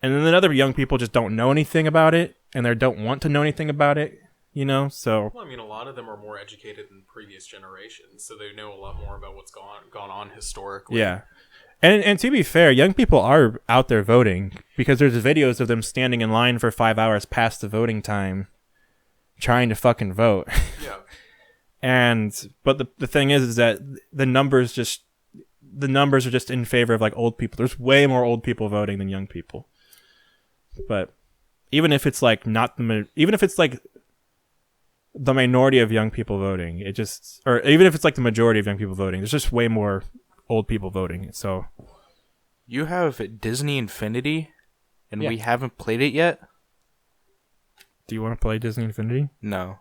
And then other young people just don't know anything about it, and they don't want to know anything about it, you know? So, well, I mean, a lot of them are more educated than previous generations, so they know a lot more about what's gone on historically. Yeah. And to be fair, young people are out there voting because there's videos of them standing in line for 5 hours past the voting time trying to fucking vote. Yeah. But the thing is that the numbers are just in favor of like old people. There's way more old people voting than young people. But even if it's like even if it's like the minority of young people voting, or even if it's like the majority of young people voting, there's just way more old people voting. So you have Disney Infinity, and Yeah. we haven't played it yet. Do you want to play Disney Infinity? No.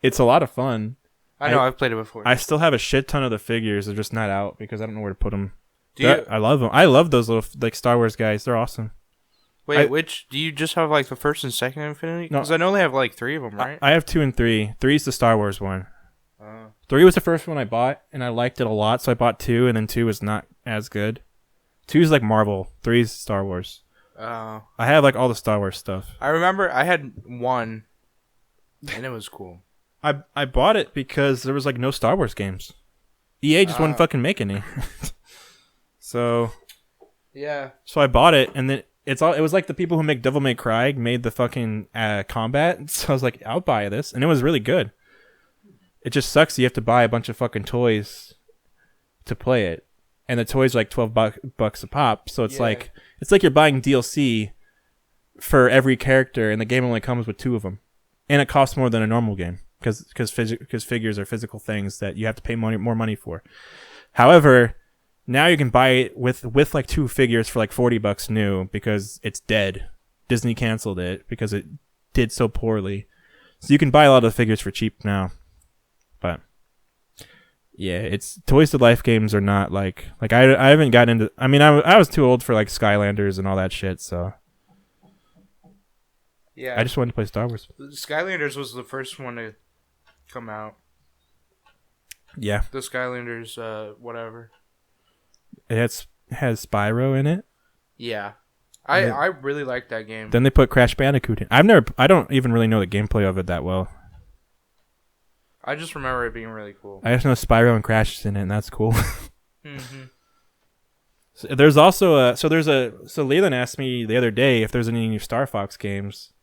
It's a lot of fun. I know, I've played it before. I still have a shit ton of the figures. They're just not out because I don't know where to put them. Do you? I love them. I love those little like Star Wars guys. They're awesome. Wait, which do you just have like the first and second Infinity? No. Because I know they have like 3 of them, right? I have 2 and 3. 3's the Star Wars one. 3 was the first one I bought, and I liked it a lot, so I bought 2, and then 2 was not as good. 2's like Marvel. 3's Star Wars. I have like all the Star Wars stuff. I remember I had 1, and it was cool. I bought it because there was like no Star Wars games. EA just wouldn't fucking make any. So I bought it, and then it was like the people who make Devil May Cry made the fucking combat. So I was like, I'll buy this, and it was really good. It just sucks you have to buy a bunch of fucking toys to play it, and the toys are like $12 a pop. So it's like you're buying DLC for every character, and the game only comes with 2 of them, and it costs more than a normal game because figures are physical things that you have to pay more money for. However, now you can buy it with like 2 figures for like $40 new because it's dead. Disney canceled it because it did so poorly. So you can buy a lot of the figures for cheap now. But yeah, it's Toys to Life games are not like I haven't gotten into. I mean, I was too old for like Skylanders and all that shit. So yeah, I just wanted to play Star Wars. Skylanders was the first one to come out. Yeah, The Skylanders, whatever. it has Spyro in it. Yeah, I really like that game. Then they put Crash Bandicoot in. I don't even really know the gameplay of it that well. I just remember it being really cool. I just know Spyro and Crash is in it, and that's cool. Mm-hmm. So there's also so Leland asked me the other day if there's any new Star Fox games,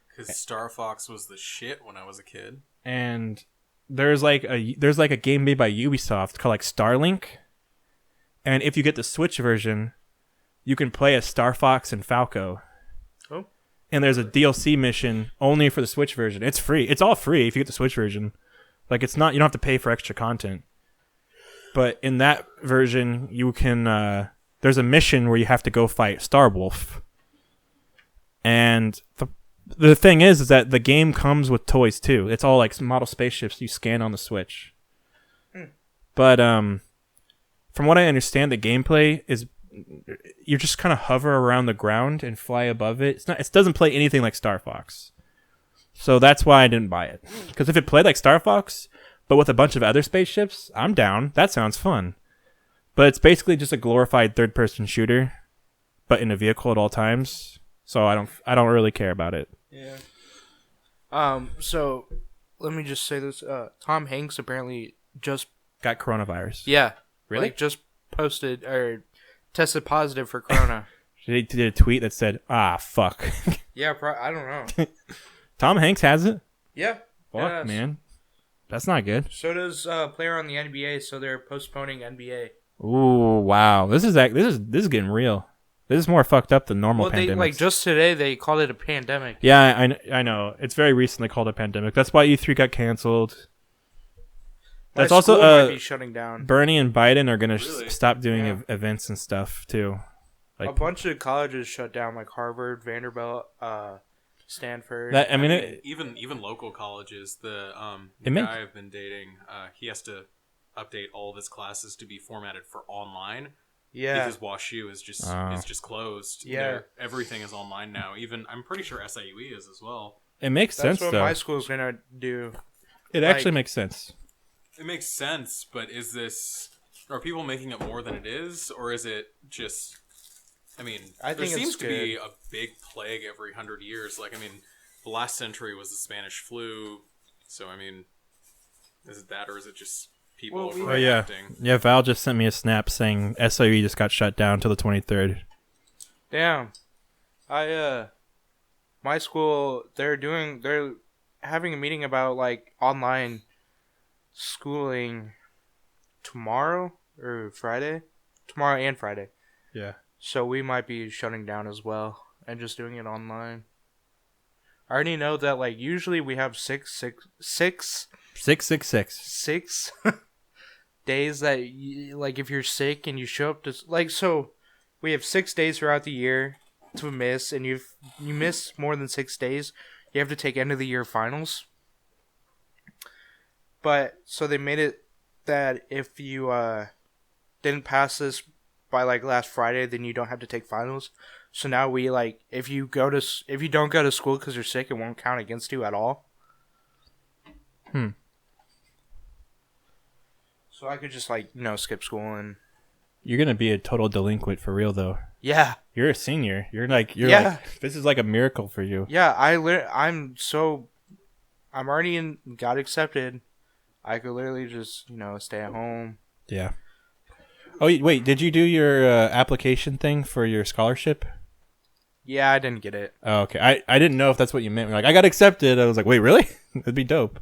Because Star Fox was the shit when I was a kid. and there's like a game made by Ubisoft called like Starlink, and if you get the Switch version, you can play as Star Fox and Falco. Oh. And there's a DLC mission only for the Switch version. It's free. It's all free if you get the Switch version. Like it's not, you don't have to pay for extra content. But in that version, you can there's a mission where you have to go fight Starwolf. And the thing is that the game comes with toys too. It's all like model spaceships you scan on the Switch. But from what I understand, the gameplay is you just kind of hover around the ground and fly above it. It doesn't play anything like Star Fox. So that's why I didn't buy it. Because if it played like Star Fox, but with a bunch of other spaceships, I'm down. That sounds fun. But it's basically just a glorified third-person shooter, but in a vehicle at all times. So I don't really care about it. Yeah. So let me just say this. Tom Hanks apparently just Got coronavirus. Really? Like, just posted or tested positive for corona. He did a tweet that said, fuck. Yeah, I don't know. Tom Hanks has it? Yeah. Fuck, yes. man. That's not good. So does a player on the NBA, so they're postponing NBA. Ooh, wow. This is getting real. This is more fucked up than normal pandemics. Like just today they called it a pandemic. Yeah, I know. It's very recently called a pandemic. That's why E3 got canceled. That's also might be shutting down. Bernie and Biden are gonna Really? stop doing events and stuff too. Like a bunch of colleges shut down, like Harvard, Vanderbilt, Stanford. Even local colleges. The It make- guy I've been dating, he has to update all of his classes to be formatted for online. Yeah. Because WashU is just closed. Yeah. Everything is online now. Even I'm pretty sure SIUE is as well. it makes That's sense what though. my school's gonna do. It actually makes sense. It makes sense, but are people making it more than it is, or is it just? I mean, I there think it's seems to be good. a big plague every 100 years. Like, I mean, the last century was the Spanish flu. So, I mean, is it that, or is it just people Well, overreacting? Yeah, Val just sent me a snap saying SIE just got shut down till the 23rd. Damn. My school, they're having a meeting about like online schooling tomorrow or Friday. Tomorrow and Friday. Yeah. So we might be shutting down as well and just doing it online. I already know that like usually we have six 666. days that like if you're sick and you show up to like so we have 6 days throughout the year to miss, and you miss more than 6 days, you have to take end of the year finals. But so they made it that if you didn't pass this by like last Friday, then you don't have to take finals. So now we like if you don't go to school because you're sick, it won't count against you at all. So I could just like skip school and You're gonna be a total delinquent for real though. yeah. You're a senior. You're Yeah. like this is like a miracle for you. Yeah, I'm already got accepted. I could literally just, stay at home. Yeah. Oh wait, did you do your application thing for your scholarship? Yeah, I didn't get it. Oh, okay. I didn't know if that's what you meant. You're like, I got accepted. I was like, wait, really? That'd be dope.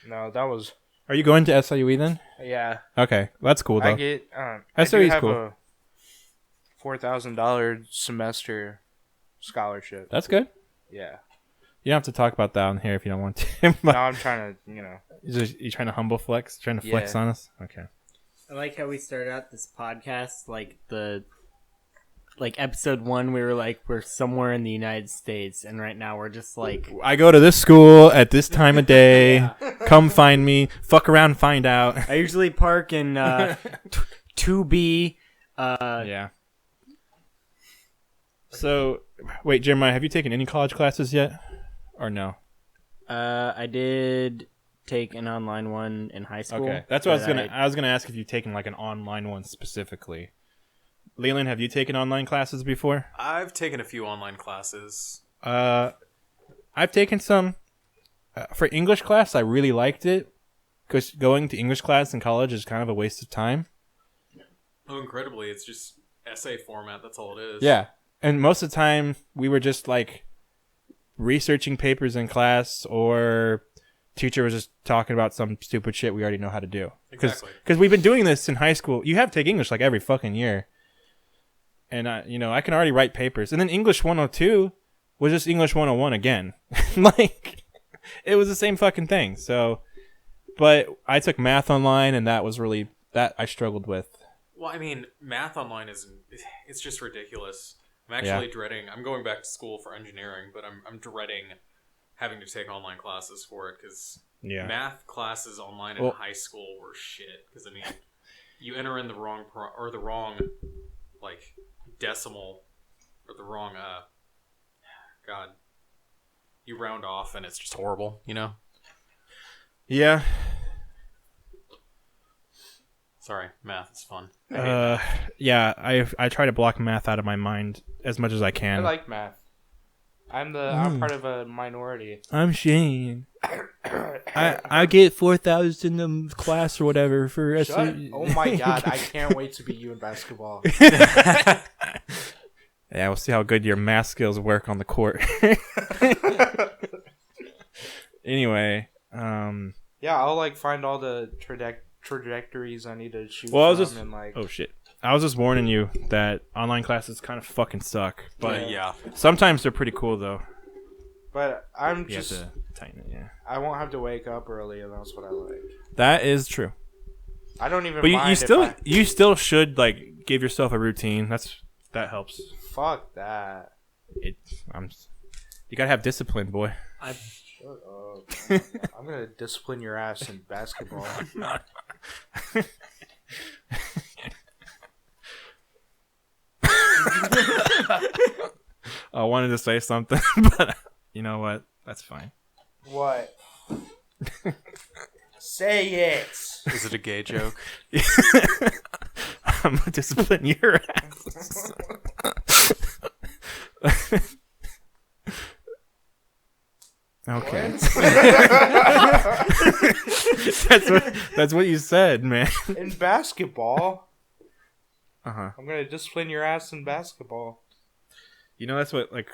No, that was Are you going to SIUE then? yeah. Okay, that's cool though. I get I SIUE do is have cool. a $4,000 semester scholarship. That's good. Yeah. You don't have to talk about that on here if you don't want to. No, But I'm trying to, you trying to humble flex? Trying to flex Yeah. on us? Okay. I like how we started out this podcast like episode 1 we were like we're somewhere in the United States, and right now we're just like I go to this school at this time of day. Come find me. Fuck around, find out. I usually park in 2B. Yeah. So, wait, Jeremiah, have you taken any college classes yet, or no? I did take an online one in high school. Okay, that's what I was but gonna. I was gonna ask if you've taken like an online one specifically. Leland, have you taken online classes before? I've taken a few online classes. I've taken some. For English class, I really liked it because going to English class in college is kind of a waste of time. Oh, incredibly, it's just essay format. That's all it is. Yeah, and most of the time we were just like researching papers in class, or teacher was just talking about some stupid shit we already know how to do. Exactly. Because we've been doing this in high school. You have to take English like every fucking year. And I can already write papers. And then English 102 was just English 101 again. Like, it was the same fucking thing. So, but I took math online, and that was really, that I struggled with. Well, I mean, math online it's just ridiculous. I'm actually dreading. I'm going back to school for engineering, but I'm dreading having to take online classes for it because math classes online in high school were shit. Because I mean, you enter in the wrong decimal or the wrong you round off and it's just horrible, you know? Yeah. Sorry, math is fun. Yeah, I try to block math out of my mind as much as I I can. like math. I'm part of a minority. I'm Shane. I get 4,000 in the class or whatever for Oh my god, I can't wait to beat you in basketball. Yeah, we'll see how good your math skills work on the court. Anyway, Yeah, I'll like find all the trajectories I need to shoot well, from and like. oh shit. I was just warning you that online classes kind of fucking suck, but yeah. sometimes they're pretty cool though. But I'm You just. have to tighten it, yeah. I won't have to wake up early, and that's what I like. That is true. I don't even. But mind you still should like give yourself a routine. That helps. Fuck that. You gotta have discipline, boy. Shut up. I'm gonna discipline your ass in basketball. I wanted to say something, but you know what? That's fine. What? Say it. Is it a gay joke? I'm gonna discipline your ass. Okay. That's what you said, man. In basketball. Uh-huh. I'm gonna discipline your ass in basketball. You know that's what like.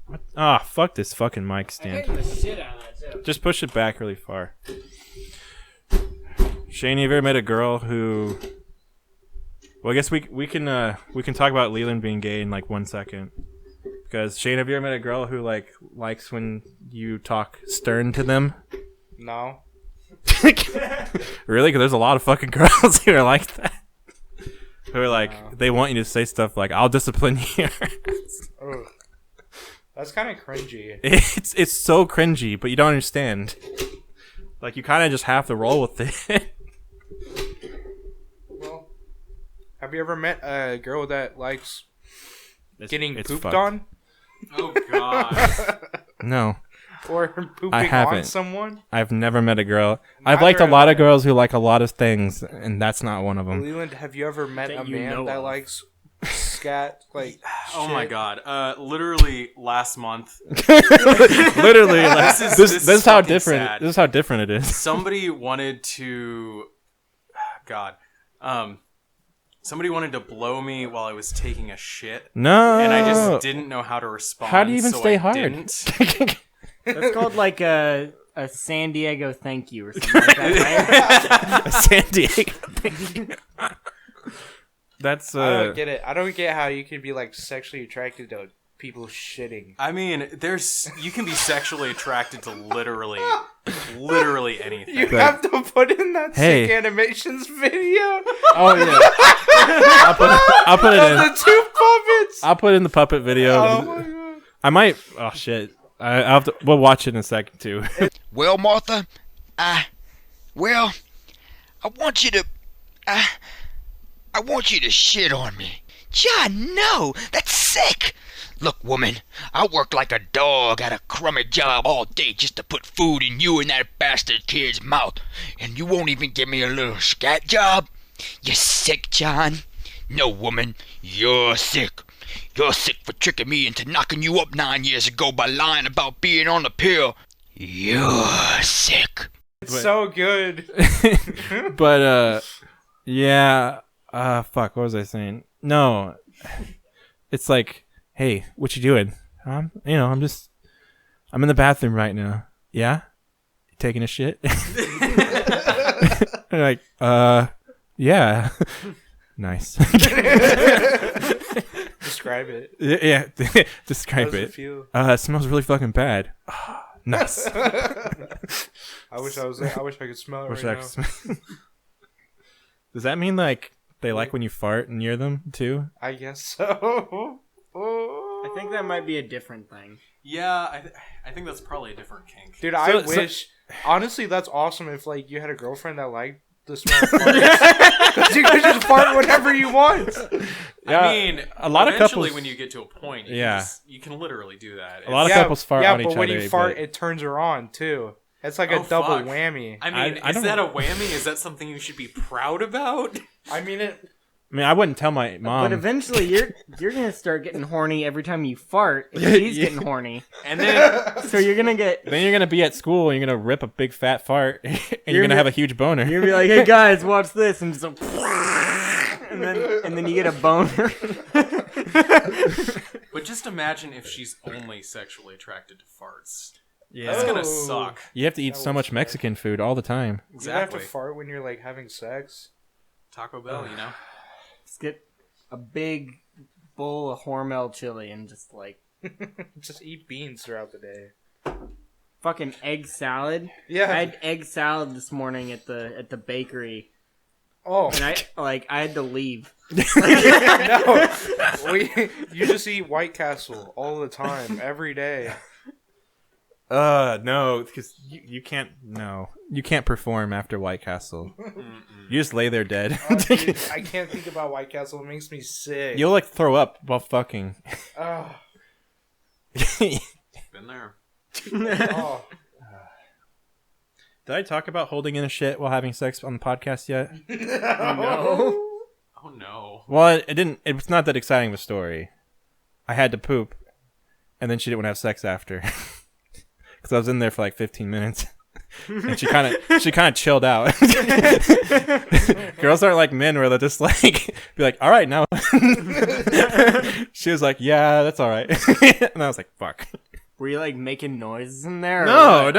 What? Ah, fuck this fucking mic stand. the shit out of that too. Just push it back really far. Shane, have you ever met a girl who? Well, I guess we can talk about Leland being gay in like 1 second. Because Shane, have you ever met a girl who like likes when you talk stern to them? No. Really? Because there's a lot of fucking girls who are like that. Who are like they want you to say stuff like "I'll discipline you." Ugh. That's kind of cringy. It's so cringy, but you don't understand. Like you kind of just have to roll with it. Well, have you ever met a girl that likes getting it's pooped fucked. on? Oh, God. No. Or pooping I haven't. on someone? I've never met a girl. I've Neither liked a have lot I. of girls who like a lot of things, and that's not one of them. Leland, have you ever met That a you man know that of. likes scat? Like, Oh my shit? god. Literally last month, Literally, like, this is how fucking different. sad. This is how different it is. somebody wanted to somebody wanted to blow me while I was taking a shit, No, and I just didn't know how to respond. How do you even so stay I hard? didn't. That's called like a San Diego thank you or something like that, right? San Diego. That's I don't get it. I don't get how you can be like sexually attracted to people shitting. I mean, you can be sexually attracted to literally anything. You have to put in that Hey. sick animations video Oh yeah. I'll put it of in. the two puppets. I'll put in the puppet video. Oh my god. I might. Oh shit. I'll have to. We'll watch it in a second too. Well, Martha, I want you to shit on me. John, no, that's sick. Look, woman, I work like a dog at a crummy job all day just to put food in you and that bastard kid's mouth, and you won't even give me a little scat job? You're sick, John. No, woman, you're sick. You're sick for tricking me into knocking you up 9 years ago by lying about being on the pill. You're sick. It's so good. But yeah. Fuck. What was I saying? No. It's like, hey, what you doing? I'm in the bathroom right now. Yeah. You taking a shit? And like, yeah. Nice. Describe it. Yeah. Describe How does it. it feel? It smells really fucking bad. Nice. I wish I could smell it Wish right I now. could smell- Does that mean like they like when you fart near them too? I guess so. I think that might be a different thing. Yeah, I think that's probably a different kink. Dude, So- I wish. Honestly, that's awesome if like you had a girlfriend that liked the smell of farts. You can just fart whenever you want. Yeah, I mean, a lot of eventually couples. when you get to a point, you can literally do that. A lot of couples fart on each other. Yeah, but when you fart, it turns her on too. It's like a double whammy. I mean, is that a whammy? Is that something you should be proud about? I mean, I wouldn't tell my mom. But eventually, you're gonna start getting horny every time you fart. If he's getting horny, and then so you're gonna get. Then you're gonna be at school and you're gonna rip a big fat fart and you're gonna have a huge boner. You're gonna be like, "Hey guys, watch this," and just and then you get a boner. But just imagine if she's only sexually attracted to farts. Yeah, That's gonna suck. You have to eat so much Mexican food all the time. Exactly. You have to fart when you're like having sex. Taco Bell, you know. Just get a big bowl of Hormel chili and just like just eat beans throughout the day. Fucking egg salad. Yeah, I had egg salad this morning at the bakery. Oh, and I had to leave. No, you just eat White Castle all the time, every day. No, because you can't. No, you can't perform after White Castle. You just lay there dead. Dude, I can't think about White Castle. It makes me sick. You'll like throw up while fucking. Oh. Been there. Oh. Did I talk about holding in a shit while having sex on the podcast yet? No. Oh no. Well, it didn't. It's not that exciting of a story. I had to poop, and then she didn't want to have sex after. Because I was in there for like 15 minutes, and she kind of chilled out. Girls aren't like men where they'll just like be like, "All right, now." She was like, "Yeah, that's all right," and I was like, "Fuck." Were you like making noises in there? No.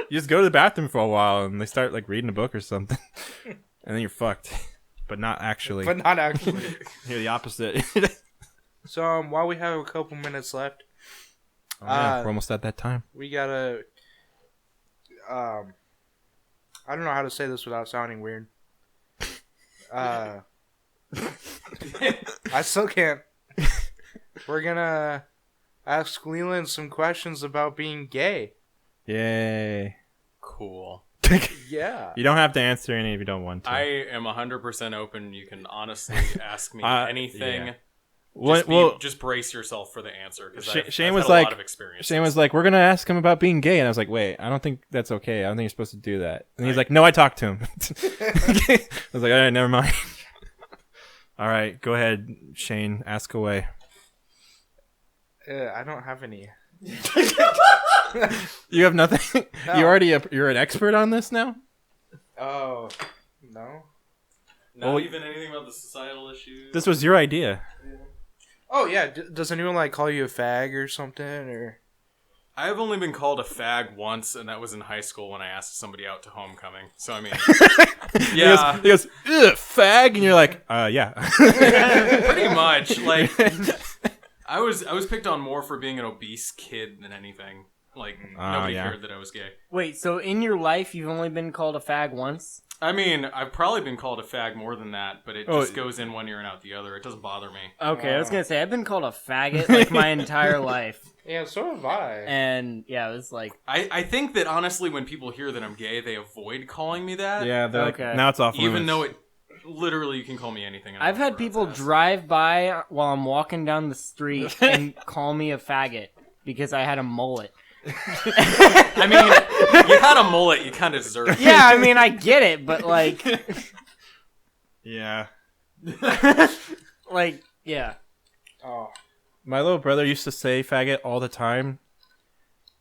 You just go to the bathroom for a while, and they start like reading a book or something, and then you're fucked. But not actually. But not actually. You're the opposite. So while we have a couple minutes left. Oh, yeah, we're almost at that time. We gotta. I don't know how to say this without sounding weird. I still can't. We're gonna ask Leland some questions about being gay. Yay. Cool. Yeah. You don't have to answer any if you don't want to. I am 100% open. You can honestly ask me anything. Yeah. Just brace yourself for the answer because Shane I've was had like, a lot of experience. Shane was like, "We're gonna ask him about being gay," and I was like, "Wait, I don't think that's okay. I don't think you're supposed to do that." And he's like, "No, I talked to him." I was like, "All right, never mind." All right, go ahead, Shane. Ask away. I don't have any. You have nothing. No. You're an expert on this now. Oh no. Not even anything about the societal issues. This was your idea. Yeah. Oh yeah. Does anyone like call you a fag or something or? I've only been called a fag once, and that was in high school when I asked somebody out to homecoming. So I mean, yeah. He goes, "Ugh, fag," and you're like, yeah. Pretty much. Like, I was picked on more for being an obese kid than anything. Like, nobody cared that I was gay. Wait, so in your life, you've only been called a fag once? I mean, I've probably been called a fag more than that, but it just goes in one ear and out the other. It doesn't bother me. Okay, I was going to say, I've been called a faggot, like, my entire life. Yeah, so have I. And, yeah, it was like... I think that, honestly, when people hear that I'm gay, they avoid calling me that. Yeah, they're like, now it's off limits. Even though it... Literally, you can call me anything. I've had people drive by while I'm walking down the street and call me a faggot because I had a mullet. I mean, you had a mullet, you kind of deserve it. Yeah, I mean, I get it, but like... Yeah. Like, yeah. Oh. My little brother used to say faggot all the time,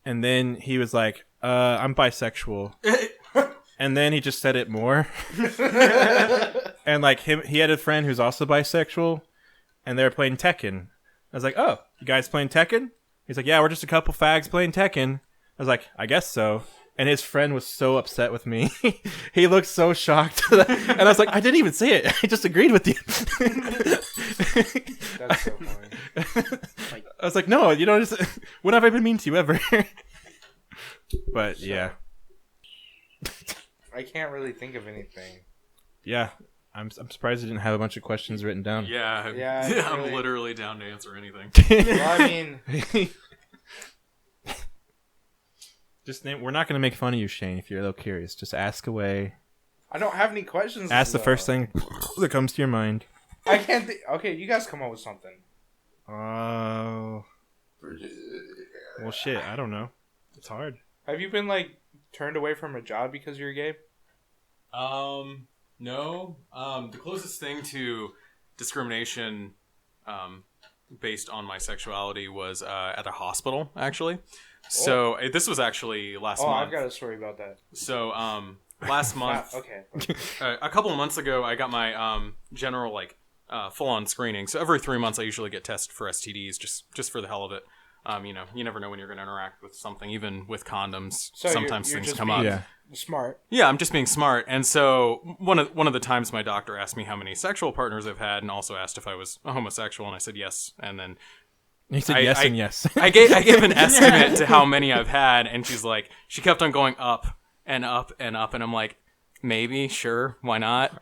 and then he was like, I'm bisexual. And then he just said it more. And like he had a friend who's also bisexual, and they were playing Tekken. I was like, "Oh, you guys playing Tekken?" He's like, "Yeah, we're just a couple fags playing Tekken." I was like, "I guess so." And his friend was so upset with me. He looked so shocked. And I was like, "I didn't even say it. I just agreed with you." That's so funny. I was like, "No, you don't just... When have I been mean to you ever?" But yeah. I can't really think of anything. Yeah. I'm surprised you didn't have a bunch of questions written down. Yeah, I'm literally down to answer anything. Well, I mean... We're not going to make fun of you, Shane, if you're a little curious. Just ask away. I don't have any questions. Ask the first thing that comes to your mind. I can't think. Okay, you guys come up with something. Oh. Well, shit. I don't know. It's hard. Have you been like turned away from a job because you're gay? No. The closest thing to discrimination, based on my sexuality was at a hospital, actually. So this was actually last month. I've got a story about that. So last month, okay. a couple of months ago, I got my general full-on screening. So every 3 months, I usually get tested for STDs, just for the hell of it. You never know when you're going to interact with something, even with condoms. So sometimes you're things just come being up. Smart. Yeah, I'm just being smart. And so one of the times my doctor asked me how many sexual partners I've had, and also asked if I was a homosexual, and I said yes. And then you said yes and yes. I gave an estimate to how many I've had, and she kept on going up and up and up, and I'm like, maybe, sure, why not?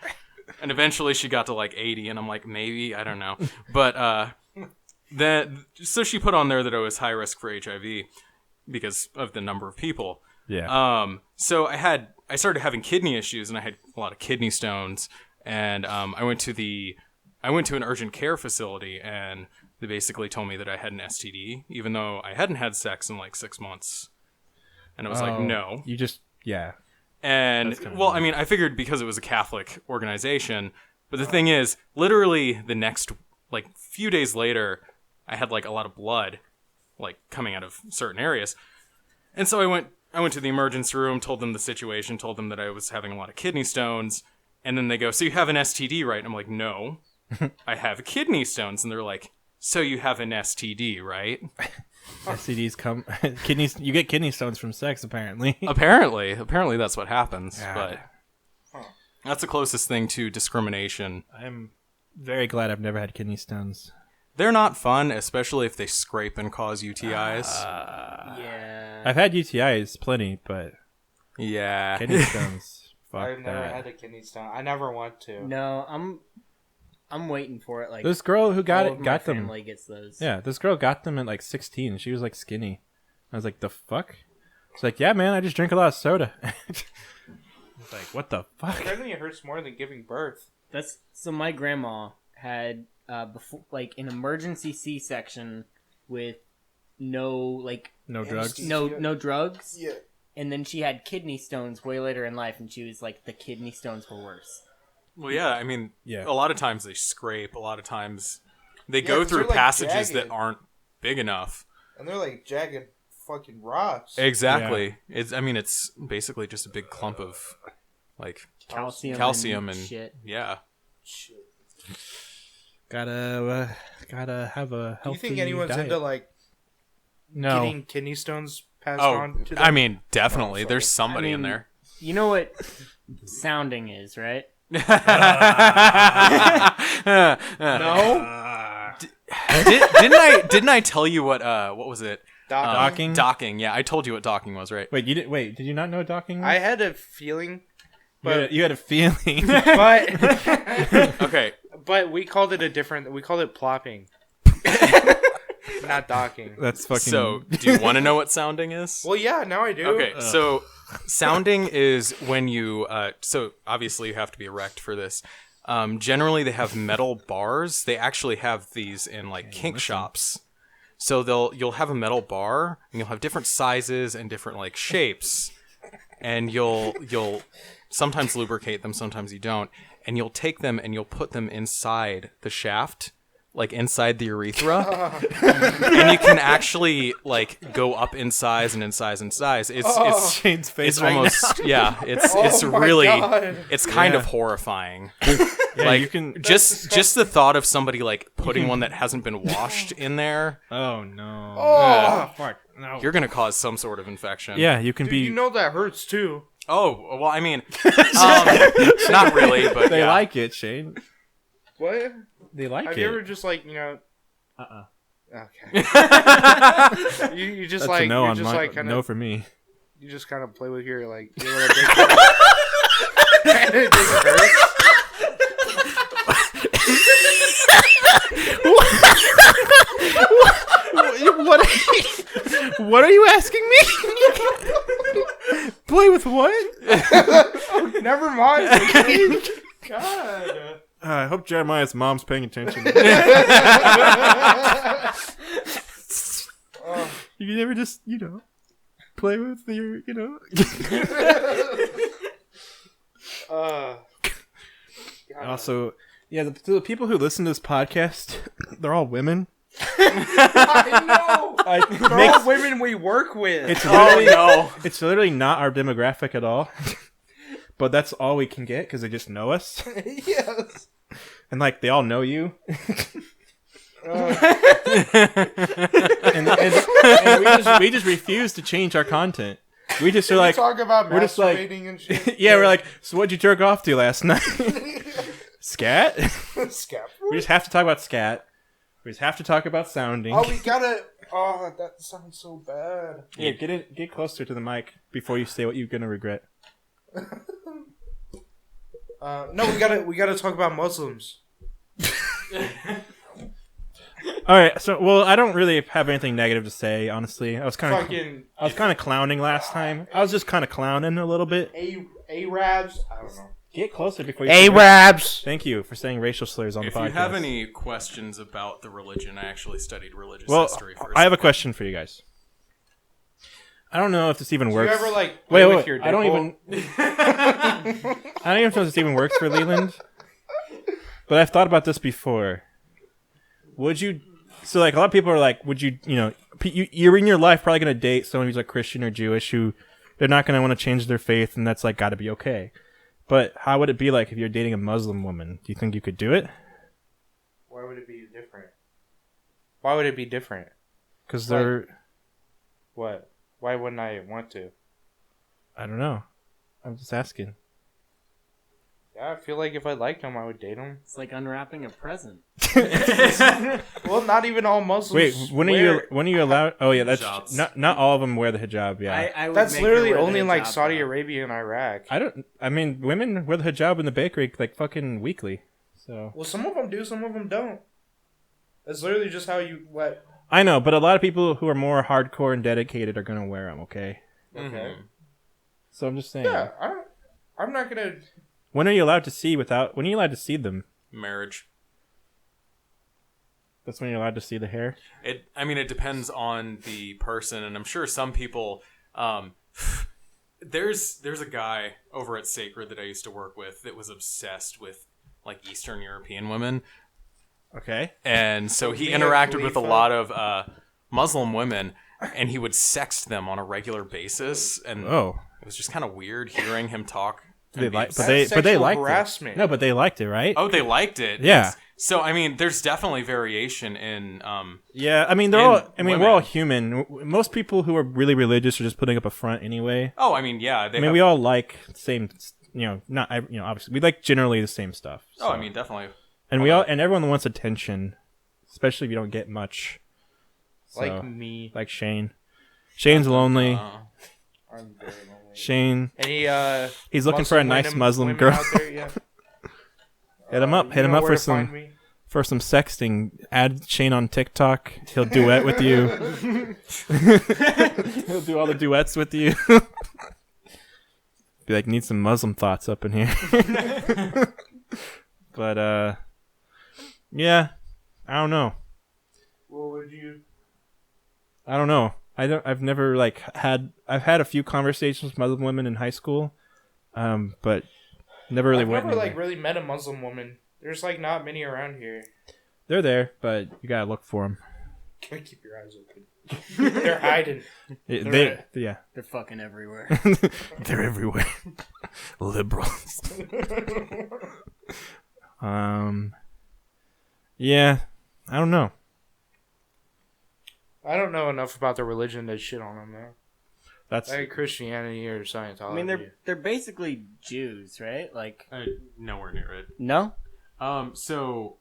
And eventually she got to like 80, and I'm like, maybe, I don't know. But so she put on there that I was high risk for HIV because of the number of people. Yeah. So I started having kidney issues, and I had a lot of kidney stones, and I went to an urgent care facility, and they basically told me that I had an STD, even though I hadn't had sex in like 6 months. And I was like, no. You just, yeah. And, well, I mean, I figured because it was a Catholic organization, but the thing is, literally the next, like, few days later, I had, like, a lot of blood, like, coming out of certain areas. And so I went to the emergency room, told them the situation, told them that I was having a lot of kidney stones, and then they go, so you have an STD, right? And I'm like, no, I have kidney stones. And they're like, so you have an STD, right? STDs come kidneys. You get kidney stones from sex, apparently. Apparently that's what happens. Yeah. But that's the closest thing to discrimination. I'm very glad I've never had kidney stones. They're not fun, especially if they scrape and cause UTIs. Yeah. I've had UTIs plenty, but yeah, kidney stones. Fuck I've never that. had a kidney stone. I never want to. No, I'm waiting for it. Like This girl who got all it of got my them. family gets those. Yeah, this girl got them at like 16. She was like skinny. I was like, the fuck? She's like, yeah, man, I just drink a lot of soda. It's like, what the fuck? Apparently it hurts more than giving birth. So my grandma had before like an emergency C-section with no drugs. no drugs. Yeah. And then she had kidney stones way later in life, and she was like, the kidney stones were worse. Well, yeah, I mean, Yeah. a lot of times they scrape. A lot of times they Yeah, go 'cause through they're, like, passages jagged. that aren't big enough. And they're like jagged fucking rocks. Exactly. It's basically just a big clump of like Calcium and shit. Yeah. Shit. Gotta have a Do healthy you think anyone's diet. into like No. getting kidney stones passed Oh, on to them? I mean, definitely. Oh, There's somebody in I mean, there. You know what sounding is, right? No. Didn't I tell you what was it? Docking? Docking. Yeah, I told you what docking was, right? Wait, did you not know what docking was? I had a feeling, you had a feeling. but Okay. but we called it plopping. Not docking. That's fucking So, do you want to know what sounding is? Well, yeah, now I do. Okay, so sounding is when you so obviously you have to be erect for this. Generally they have metal bars. They actually have these in like kink shops. So you'll have a metal bar and you'll have different sizes and different like shapes. And you'll sometimes lubricate them, sometimes you don't. And you'll take them and you'll put them inside the shaft, like inside the urethra. And you can actually like go up in size and in size and size. It's Shane's face it's right almost yeah, it's my really God. it's kind Yeah. of horrifying. Yeah, like you can just the thought of somebody like putting one that hasn't been washed in there, Oh no. Oh, Fuck. No. you're gonna cause some sort of infection. Yeah, you can dude, be you know that hurts too. Oh well, I mean, not really, but they yeah. like it, Shane. What? They like Have it. you ever just like Uh-uh. Okay. you just That's like a no you're on just my like kind no of for me. you just kind of play with your like your little dick. And it just hurts. What are you asking me? Play with what? Oh, never mind. Okay. God. I hope Jeremiah's mom's paying attention. You can never just, play with your, Also, yeah, the people who listen to this podcast, they're all women. I know. They're all women we work with. It's literally, it's literally not our demographic at all. But that's all we can get because they just know us. Yes. And they all know you. and we just refuse to change our content. We just are talk about we're just and shit. Yeah, we're like, so what'd you jerk off to last night? Scat? Scat. We just have to talk about scat. We just have to talk about sounding. Oh, we gotta. Oh, that sounds so bad. Yeah, get closer to the mic before you say what you're gonna regret. No, we gotta talk about Muslims. All right, so I don't really have anything negative to say, honestly. I was kind of clowning last time. I was just kind of clowning a little bit. Arabs, I don't know. Get closer before you. Arabs. Thank you for saying racial slurs on the podcast. If you have any questions about the religion, I actually studied religious history first. I have a question for you guys. I don't know if this even works. Do you ever wait? Your I don't even know if this even works for Leland. But I've thought about this before. Would you? So a lot of people are like, would you? You're in your life probably gonna date someone who's Christian or Jewish who they're not gonna want to change their faith, and that's got to be okay. But how would it be if you're dating a Muslim woman? Do you think you could do it? Why would it be different? Why would it be different? Because they're... What? Why wouldn't I want to? I don't know. I'm just asking. Yeah, I feel like if I liked them, I would date them. It's like unwrapping a present. Well, not even all Muslims. Wait, when are you allowed? Oh yeah, that's not all of them wear the hijab. Yeah, I would that's make literally her wear only the in hijab, Saudi though. Arabia and Iraq. I mean, women wear the hijab in the bakery fucking weekly. So well, some of them do, some of them don't. It's literally just how you what. I know, but a lot of people who are more hardcore and dedicated are gonna wear them. Okay. Okay. So I'm just saying. Yeah, I'm not gonna. When are you allowed to see When are you allowed to see them? Marriage. That's when you're allowed to see the hair? It depends on the person, and I'm sure some people... There's a guy over at Sacred that I used to work with that was obsessed with, Eastern European women. Okay. And so he interacted with a lot of Muslim women, and he would sext them on a regular basis, and it was just kind of weird hearing him talk. But they liked harassment. it. No, but they liked it, right? Oh, they liked it. Yeah. So there's definitely variation in. Yeah, we're all human. Most people who are really religious are just putting up a front anyway. Oh, yeah. We all like the same. Obviously, we like generally the same stuff. So. Oh, definitely. And everyone wants attention, especially if you don't get much. So, like me, like Shane. Shane's lonely. I'm very lonely. Shane. And he's looking for a nice Muslim girl. Out there, yeah. Hit him up for some sexting. Add Shane on TikTok. He'll duet with you. He'll do all the duets with you. Be like, need some Muslim thoughts up in here. But yeah, I don't know. What would you? I don't know. I've never I've had a few conversations with Muslim women in high school, but never really went. I've never really met a Muslim woman. There's not many around here. They're there, but you gotta look for them. Gotta keep your eyes open. They're hiding. They're fucking everywhere. They're everywhere. Liberals. Yeah, I don't know. I don't know enough about the religion to shit on them though. That's like Christianity or Scientology. They're basically Jews, right? Nowhere near it. No. So,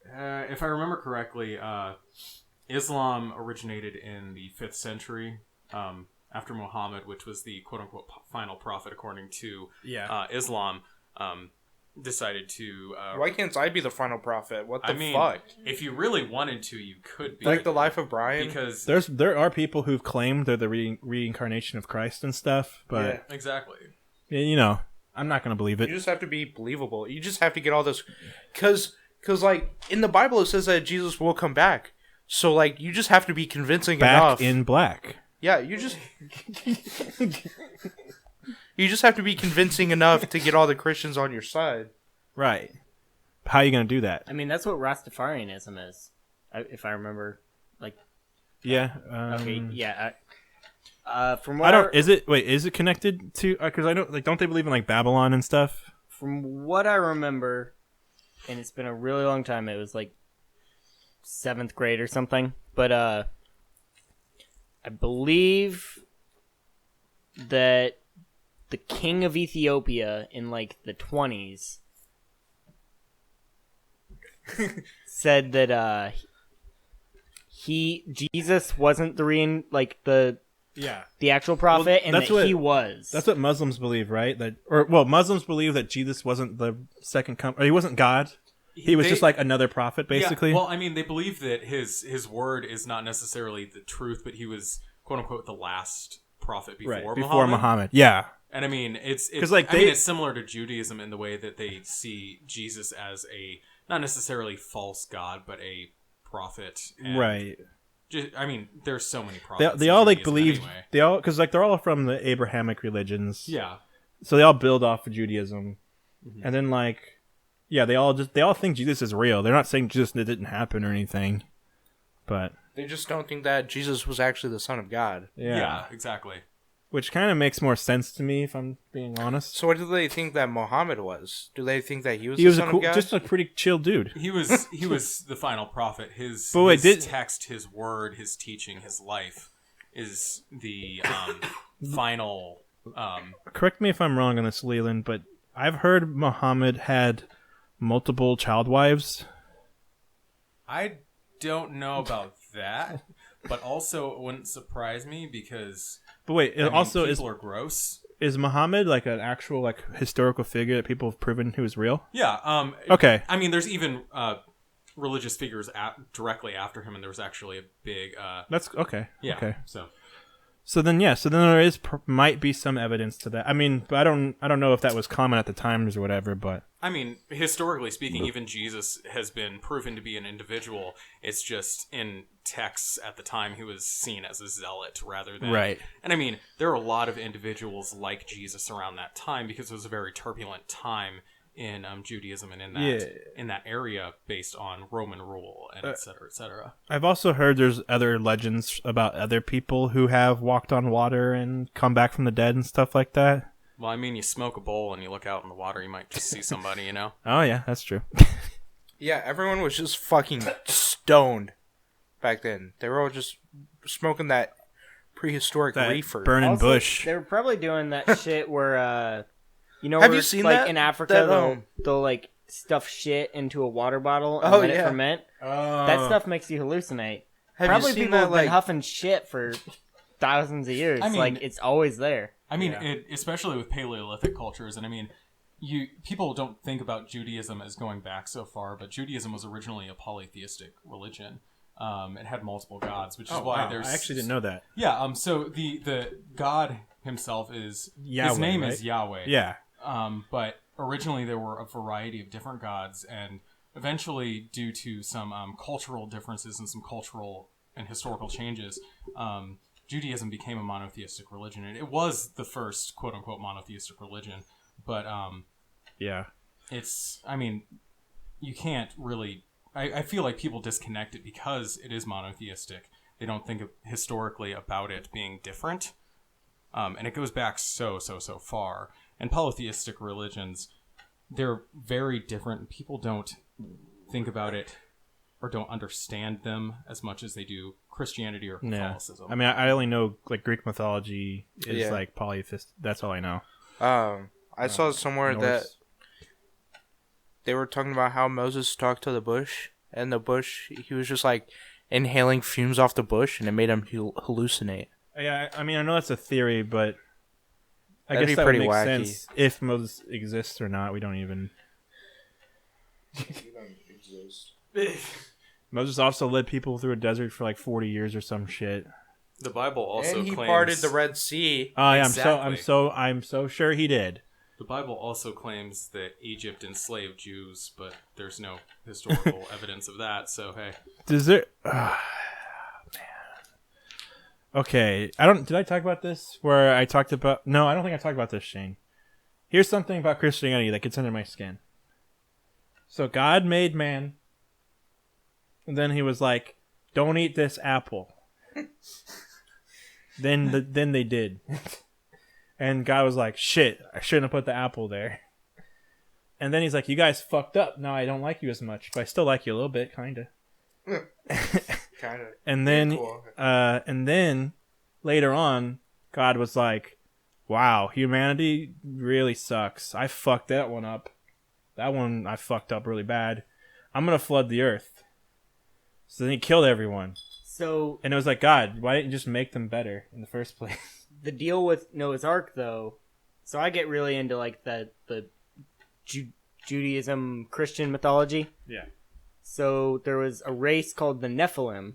if I remember correctly, Islam originated in the 5th century after Muhammad, which was the quote-unquote final prophet according to Islam. Decided to... Why can't I be the final prophet? What the fuck? If you really wanted to, you could be. Like the life of Brian? Because... There are people who've claimed they're the reincarnation of Christ and stuff, but... Yeah, exactly. I'm not going to believe it. You just have to be believable. You just have to get all this... Because, like, in the Bible it says that Jesus will come back. So, like, you just have to be convincing enough. Back in black. Yeah, you just... You just have to be convincing enough to get all the Christians on your side. Right. How are you going to do that? I mean, that's what Rastafarianism is, if I remember. Like, yeah. Okay. Yeah. From what is it connected to? Because I don't don't they believe in like Babylon and stuff? From what I remember, and it's been a really long time. It was like 7th grade or something. But I believe that the king of Ethiopia in like the 20s said that Jesus wasn't the actual prophet, and he was. That's what Muslims believe, right? Muslims believe that Jesus wasn't the second coming, or he wasn't God. He was just like another prophet, basically. Yeah, well, I mean, they believe that his word is not necessarily the truth, but he was quote unquote the last prophet before Muhammad. Yeah. And I mean, it's it's similar to Judaism in the way that they see Jesus as a not necessarily false god, but a prophet. Right. I mean, there's so many prophets. They all like believe anyway. Because like they're all from the Abrahamic religions. Yeah. So they all build off of Judaism, and then they all think Jesus is real. They're not saying Jesus didn't happen or anything, but they just don't think that Jesus was actually the Son of God. Yeah, exactly. Which kind of makes more sense to me, if I'm being honest. So what do they think that Muhammad was? Do they think that he was the Son of God? Just a pretty chill dude. He was the final prophet. His text, his word, his teaching, his life is the final... Correct me if I'm wrong on this, Leland, but I've heard Muhammad had multiple child wives. I don't know about that, but also it wouldn't surprise me because... But wait, people are gross. Is Muhammad like an actual historical figure that people have proven who is real? Yeah. Okay. I mean, there's even religious figures directly after him, and there was actually a big. That's okay. Yeah. Okay. So then there might be some evidence to that. I mean, but I don't know if that was common at the times or whatever. But I mean, historically speaking, even Jesus has been proven to be an individual. It's just in texts at the time he was seen as a zealot rather than right. And I mean, there are a lot of individuals like Jesus around that time because it was a very turbulent time in Judaism and in that area based on Roman rule and et cetera, et cetera. I've also heard there's other legends about other people who have walked on water and come back from the dead and stuff like that. Well, I mean, you smoke a bowl and you look out in the water, you might just see somebody, you know? Oh, yeah, that's true. Yeah, everyone was just fucking stoned back then. They were all just smoking that prehistoric reefer. Burning bush. They were probably doing that shit where... have you seen that? In Africa, they'll like stuff shit into a water bottle and let it ferment. That stuff makes you hallucinate. Probably people have been huffing shit for thousands of years. I mean, it's always there. I mean, especially with Paleolithic cultures, and I mean, people don't think about Judaism as going back so far, but Judaism was originally a polytheistic religion. It had multiple gods, which is why there's... I actually didn't know that. Yeah, so the God himself is... Yahweh, his name right? is Yahweh. Yeah. But originally there were a variety of different gods, and eventually, due to some cultural differences and some cultural and historical changes, Judaism became a monotheistic religion. And it was the first quote-unquote monotheistic religion, but it's... I mean, you can't really... I feel like people disconnect it because it is monotheistic. They don't think historically about it being different. And it goes back so far. And polytheistic religions, they're very different. People don't think about it or don't understand them as much as they do Christianity or Catholicism. I mean, I only know like Greek mythology is like polytheist. That's all I know. I saw somewhere that they were talking about how Moses talked to the bush, and the bush, he was just like inhaling fumes off the bush, and it made him hallucinate. Yeah, I mean, I know that's a theory, but I That'd guess be that pretty would make wacky. sense if Moses exists or not. We don't even... Moses also led people through a desert for like 40 years or some shit. The Bible also and he claims... parted the Red Sea. Oh, yeah, Exactly. I'm so sure he did. The Bible also claims that Egypt enslaved Jews, but there's no historical evidence of that. So hey, Does there? Man. Okay, Did I talk about this? Where I talked about? No, I don't think I talked about this, Shane. Here's something about Christianity that gets under my skin. So God made man, and then He was like, "Don't eat this apple." then they did. And God was like, shit, I shouldn't have put the apple there. And then He's like, you guys fucked up. Now I don't like you as much, but I still like you a little bit, kind of. Kind of. And then, cool. and then later on, God was like, wow, humanity really sucks. I fucked that one up. That one I fucked up really bad. I'm going to flood the earth. So then He killed everyone. So, and it was like, God, why didn't you just make them better in the first place? The deal with Noah's Ark, though, so I get really into like the Judaism Christian mythology. Yeah. So there was a race called the Nephilim.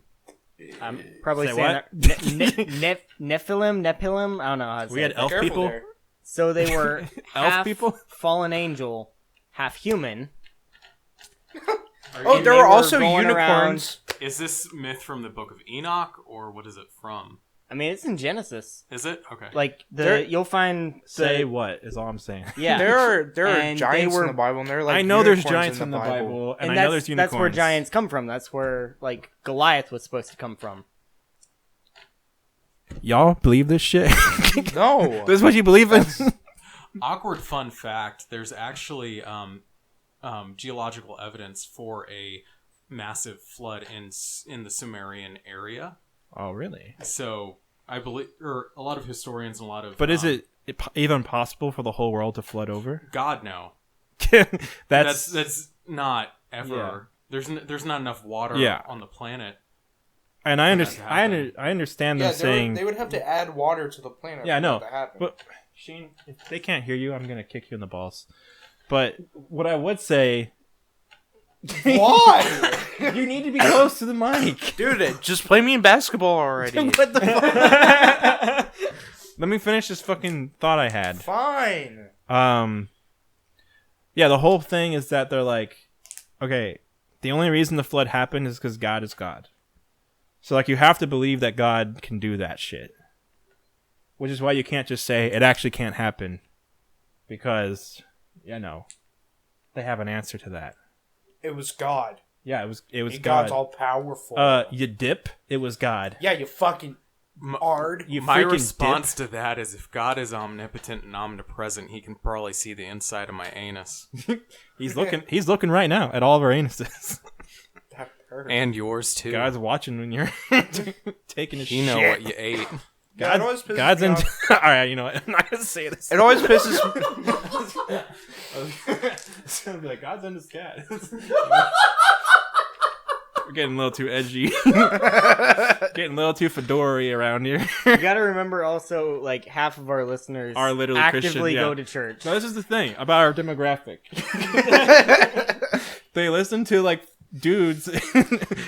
I'm probably Say saying what? that. Nephilim. I don't know how to say. We had it. elf people. There. So they were Elf half people? fallen angel, half human. Oh, And there they were also going unicorns. is this myth from the Book of Enoch, or what is it from? I mean, it's in Genesis. Is it? Okay. Like There- you'll find Say what is all I'm saying. Yeah. There are And they giants were- in the Bible, and they're like I know there's unicorns giants in the Bible, and I know there's unicorns. That's where giants come from. That's where like Goliath was supposed to come from. Y'all believe this shit? No. This is what you believe in? Awkward fun fact: there's actually geological evidence for a massive flood in the Sumerian area. Oh, really? So I believe, or a lot of historians and a lot of. But is it even possible for the whole world to flood over? God, no. That's not ever. Yeah. There's not enough water Yeah. on the planet. and I that to happen. understand them saying. they would have to add water to the planet. Yeah, I for know. that to happen. But Shane, if they can't hear you, I'm gonna kick you in the balls. But what I would say, Why? you need to be close to the mic. Dude, just play me in basketball already. What the fuck? Let me finish this fucking thought I had. Fine. Yeah, the whole thing is that they're like, okay, the only reason the flood happened is because God is God. So, like, you have to believe that God can do that shit. Which is why you can't just say, it actually can't happen. Because, you know, they have an answer to that. It was God. Yeah, it was And God. God's all powerful. You dip, it was God. Yeah, you fucking ard. You My freaking response dip. to that is, if God is omnipotent and omnipresent, He can probably see the inside of my anus He's looking right now at all of our anuses. That hurt. and yours too. God's watching when you're taking a He shit. know what you ate. Yeah, it always pisses God's me in. off. All right, you know what? I'm not gonna say this. It always pisses me. It's gonna be like God's in his cat. We're getting a little too edgy. Getting a little too fedora-y around here. You got to remember also, like half of our listeners Are literally actively Christian, yeah. go to church. So this is the thing about our demographic. They listen to like dudes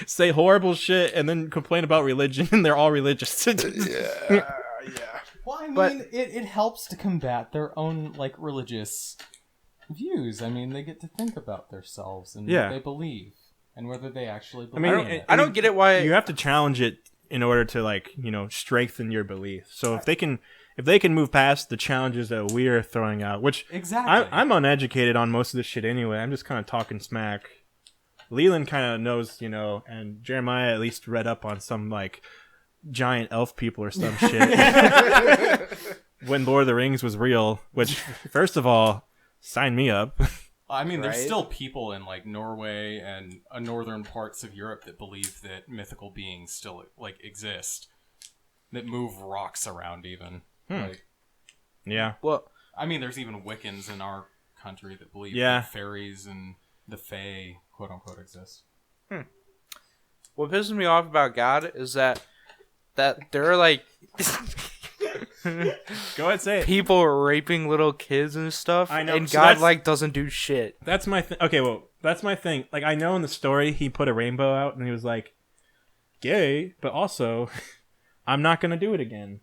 say horrible shit and then complain about religion, and they're all religious. Yeah. Well, I mean, But- it helps to combat their own, like, religious views. I mean, they get to think about themselves and Yeah. what they believe and whether they actually I believe mean, in it. I don't get it why you have to challenge it in order to, like, you know, strengthen your belief. So if they can move past the challenges that we're throwing out, which Exactly. I'm uneducated on most of this shit anyway. I'm just kind of talking smack. Leland kind of knows, you know, and Jeremiah at least read up on some, like, giant elf people or some shit. When Lord of the Rings was real, which, first of all, sign me up. I mean, there's Right? still people in like Norway and northern parts of Europe that believe that mythical beings still like exist, that move rocks around even. Like, Yeah. well, I mean, there's even Wiccans in our country that believe Yeah. that fairies and the fae, quote unquote, exist. what pisses me off about God is that there are like Go ahead, say it. people raping little kids and stuff. I know, And so God that's- like doesn't do shit. That's my thing. Okay, well, that's my thing. Like, I know in the story he put a rainbow out and he was like, gay, but also, I'm not going to do it again.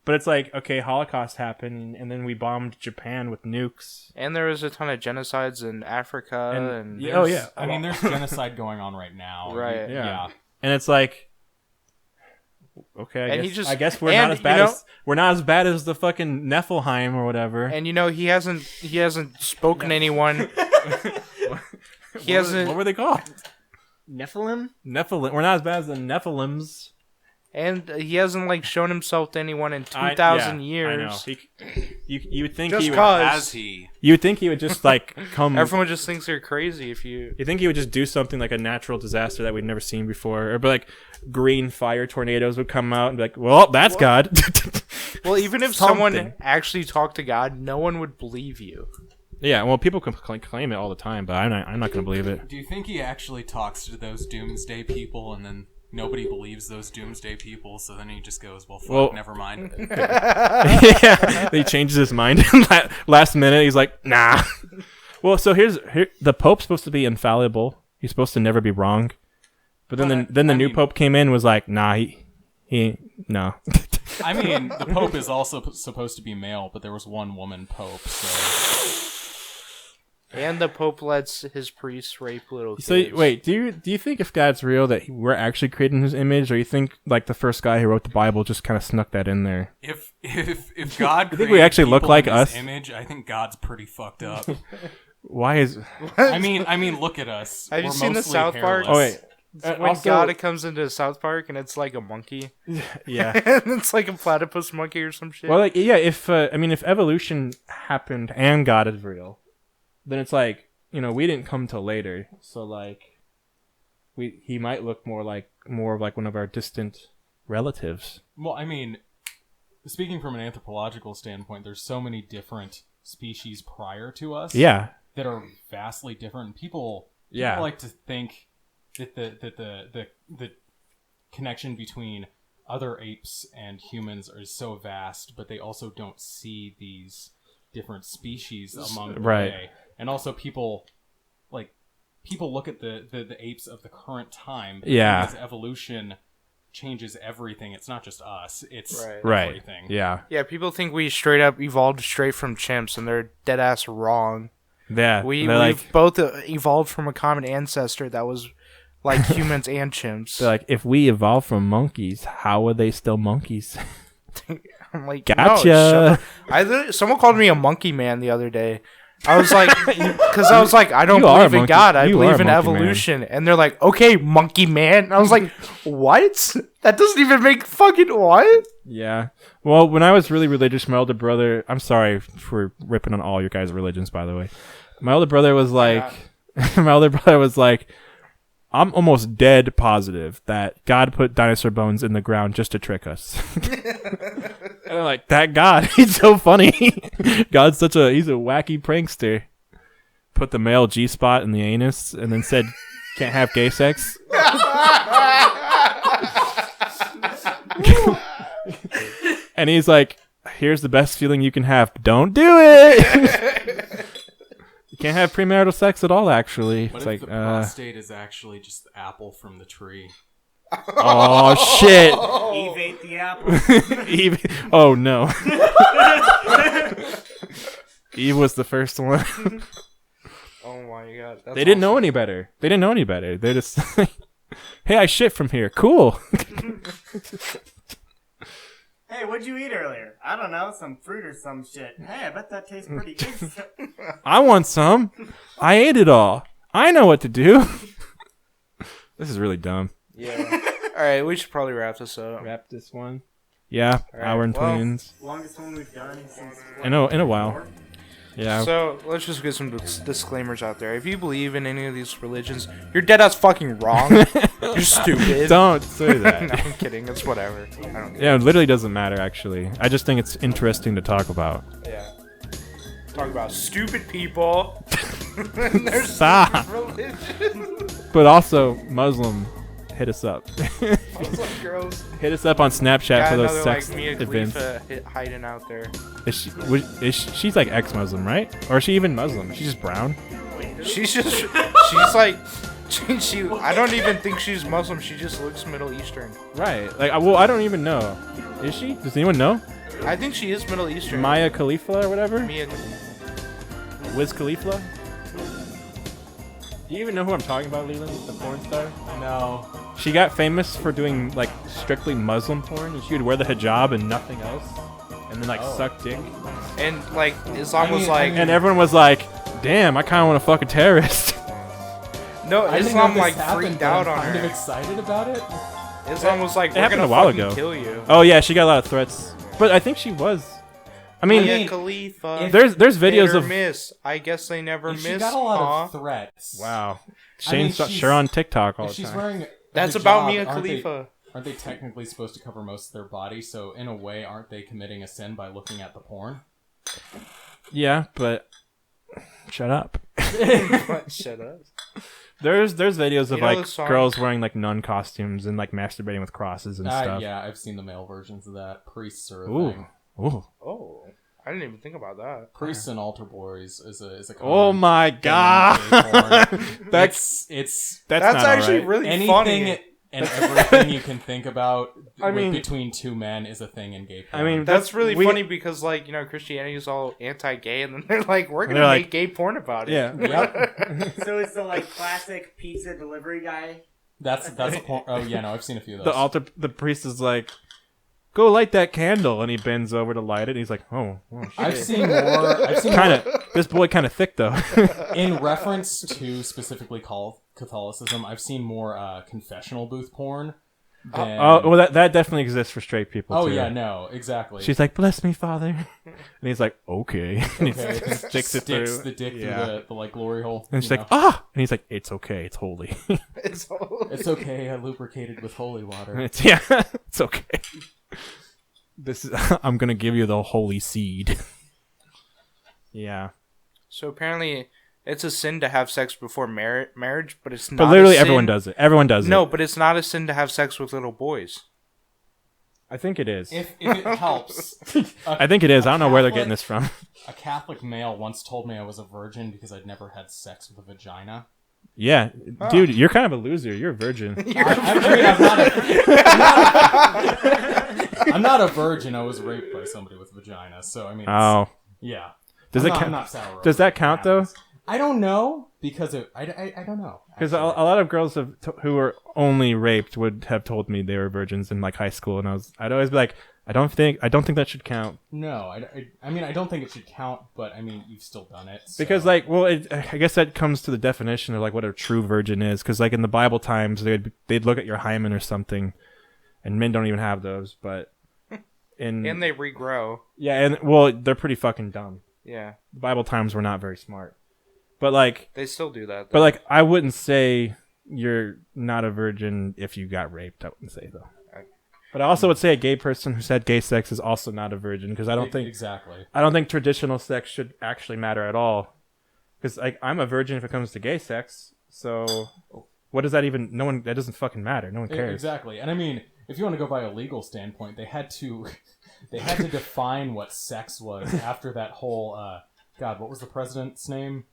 But it's like, okay, Holocaust happened, and then we bombed Japan with nukes. And there was a ton of genocides in Africa. And oh, yeah. I mean, there's genocide going on right now. Right. Yeah. And it's like, okay, I guess we're not as bad we're not as bad as the fucking Nephilim or whatever. And he hasn't spoken anyone. What were they called? Nephilim. We're not as bad as the Nephilims. And he hasn't like shown himself to anyone in 2,000 years. I know. You would think just he would. Cause you would think he would just like come. Everyone just thinks they're crazy if you. You think he would just do something like a natural disaster that we'd never seen before, or like green fire tornadoes would come out and be like, "Well, that's God." Well, even if someone actually talked to God, no one would believe you. Yeah, well, people can claim it all the time, but I'm not going to believe it. Do you think he actually talks to those doomsday people and then nobody believes those doomsday people, so then he just goes, well, never mind. Yeah, he changes his mind last minute. He's like, nah. Well, so here the Pope's supposed to be infallible. He's supposed to never be wrong. But then the new Pope came in and was like, nah, he no. I mean, the Pope is also supposed to be male, but there was one woman Pope, so... And the Pope lets his priests rape little kids. So wait, do you think if God's real that we're actually created in His image, or you think like the first guy who wrote the Bible just kind of snuck that in there? If God, you think we actually look like us? Image, I think God's pretty fucked up. Why is? I mean, look at us. Have you seen the South Park? Oh wait. When God comes into South Park and it's like a monkey. Yeah. And it's like a platypus monkey or some shit. Well, like, yeah, if evolution happened and God is real, then it's like, we didn't come till later. So like he might look more of like one of our distant relatives. Well, I mean, speaking from an anthropological standpoint, there's so many different species prior to us. Yeah. That are vastly different. People like to think that the connection between other apes and humans is so vast, but they also don't see these different species among the way. And also people look at the apes of the current time because evolution changes everything. It's not just us, it's everything. Yeah. Yeah, people think we straight up evolved straight from chimps, and they're dead ass wrong. Yeah. We've both evolved from a common ancestor that was like humans and chimps. They're like, if we evolved from monkeys, how are they still monkeys? I'm like, gotcha. No, someone called me a monkey man the other day. I was like, because I was like, I don't believe in God. I believe in evolution. Man. And they're like, okay, monkey man. And I was like, what? That doesn't even make fucking what? Yeah. Well, when I was really religious, my older brother, I'm sorry for ripping on all your guys' religions, by the way. My older brother was like, I'm almost dead positive that God put dinosaur bones in the ground just to trick us. And I'm like, that God, he's so funny. God's he's a wacky prankster. Put the male G-spot in the anus and then said, can't have gay sex. And he's like, here's the best feeling you can have. Don't do it. You can't have premarital sex at all, actually. What it's if like the prostate is actually just the apple from the tree? Oh, shit. Eve ate the apple. Eve. Oh, no. Eve was the first one. Oh, my God. They didn't know any better. They're just like, hey, I shit from here. Cool. Hey, what'd you eat earlier? I don't know, some fruit or some shit. Hey, I bet that tastes pretty good. I want some. I ate it all. I know what to do. This is really dumb. Yeah. All right, we should probably wrap this up. Wrap this one. Yeah, right, hour and 20 minutes. Longest one we've done since... In a while. Yeah. So let's just get some disclaimers out there. If you believe in any of these religions, you're dead ass fucking wrong. You're stupid. Don't say that. No, I'm kidding. It's whatever. I don't care. Yeah, it literally doesn't matter, actually. I just think it's interesting to talk about. Yeah. Talk about stupid people. Stop. But also, Muslim, hit us up. Muslim girls. Hit us up on Snapchat for those sex like Mia events. Khalifa hiding out there. She's like ex-Muslim, right? Or is she even Muslim? She's just brown? She's like, she I don't even think she's Muslim. She just looks Middle Eastern. Right. Like, well, I don't even know. Is she? Does anyone know? I think she is Middle Eastern. Maya Khalifa or whatever? Mia. Wiz Khalifa? Do you even know who I'm talking about, Leland? The porn star? No. She got famous for doing, like, strictly Muslim porn, and she would wear the hijab and nothing else, and then, like, suck dick. And, like, Islam was like... And everyone was like, damn, I kind of want to fuck a terrorist. No, Islam, like, freaked out on her. I'm kind of excited about it. Islam was like, it we're happened gonna a while fucking ago. kill you. Oh, yeah, she got a lot of threats. But I think she was... I mean, Khalifa. there's videos of... miss. I guess they never miss. She got a lot of threats. Wow. I mean, Shane's sure on TikTok all the she's time. wearing That's a about hijab, Mia Khalifa. Aren't they technically supposed to cover most of their body? So in a way, aren't they committing a sin by looking at the porn? Yeah, but shut up. Shut up. There's videos of like the song? girls wearing like nun costumes and like masturbating with crosses and stuff. Yeah, I've seen the male versions of that. Priests are a Ooh. thing. Ooh. Oh, I didn't even think about that. Priests and altar boys is a Oh common my thing in god. gay porn. That's That's not actually alright. really anything funny. and everything you can think about I mean- between two men is a thing in gay porn. I mean, That's really we- funny because, like, you know, Christianity is all anti-gay, and then they're like, we're gonna They're make like- gay porn about it. Yeah. Yep. So it's the like classic pizza delivery guy. That's a porn. Oh yeah, no, I've seen a few of those. The priest is like, go light that candle, and he bends over to light it, and he's like, oh shit. I've seen more. Kind of, this boy kind of thick though. In reference to specifically Catholicism, I've seen more confessional booth porn. Than... Oh, well, that definitely exists for straight people. Oh too. yeah, no, exactly. She's like, bless me, Father, and he's like, okay, and he Okay, sticks it through. the dick through the like glory hole. And she's you like, know. ah, and he's like, it's okay, it's holy. It's all... It's okay. I lubricated with holy water. It's okay. This is, I'm gonna give you the holy seed. Yeah. So apparently, it's a sin to have sex before marriage, but it's not. But literally a sin... everyone does it. Everyone does it. No, but it's not a sin to have sex with little boys. I think it is. If it helps, I think it is. I don't know where they're Catholic- getting this from. a Catholic male once told me I was a virgin because I'd never had sex with a vagina. Yeah, dude, you're kind of a loser. You're a virgin. I'm not a virgin. I was raped by somebody with a vagina. So I mean, Oh, yeah. does I'm it not- count? I'm not sour Does over that count though? happens. I don't know because I don't know. Because a actually. lot of girls who were only raped would have told me they were virgins in like high school, and I'd always be like, I don't think that should count. No, I mean I don't think it should count, but I mean you've still done it. So. Because like, well, I guess that comes to the definition of like what a true virgin is. Because like in the Bible times, they'd look at your hymen or something, and men don't even have those, but And they regrow. Yeah, and well, they're pretty fucking dumb. Yeah. The Bible times were not very smart. But like They still do that, though. But like I wouldn't say you're not a virgin if you got raped. I wouldn't say though. But I also would say a gay person who's had gay sex is also not a virgin because I don't think traditional sex should actually matter at all. Because like I'm a virgin if it comes to gay sex. So what does that even? That doesn't fucking matter. No one cares. Exactly. And I mean, if you want to go by a legal standpoint, they had to define what sex was after that whole God, what was the president's name?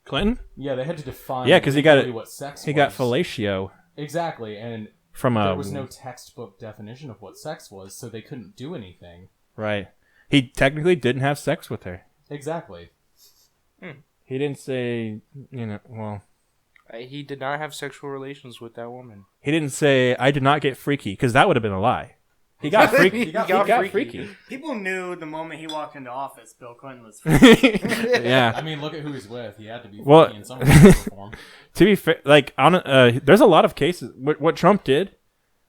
Clinton? Yeah, they had to define. Yeah, because he got it. What sex he was. got fellatio. Exactly, and there was no textbook definition of what sex was, so they couldn't do anything. Right. He technically didn't have sex with her. Exactly. He didn't say, well. He did not have sexual relations with that woman. He didn't say, I did not get freaky, because that would have been a lie. He got freaky. he got freaky. People knew the moment he walked into office, Bill Clinton was freaky. Yeah. I mean, look at who he's with. He had to be freaky in some way, form. To be fair, like, there's a lot of cases. What Trump did,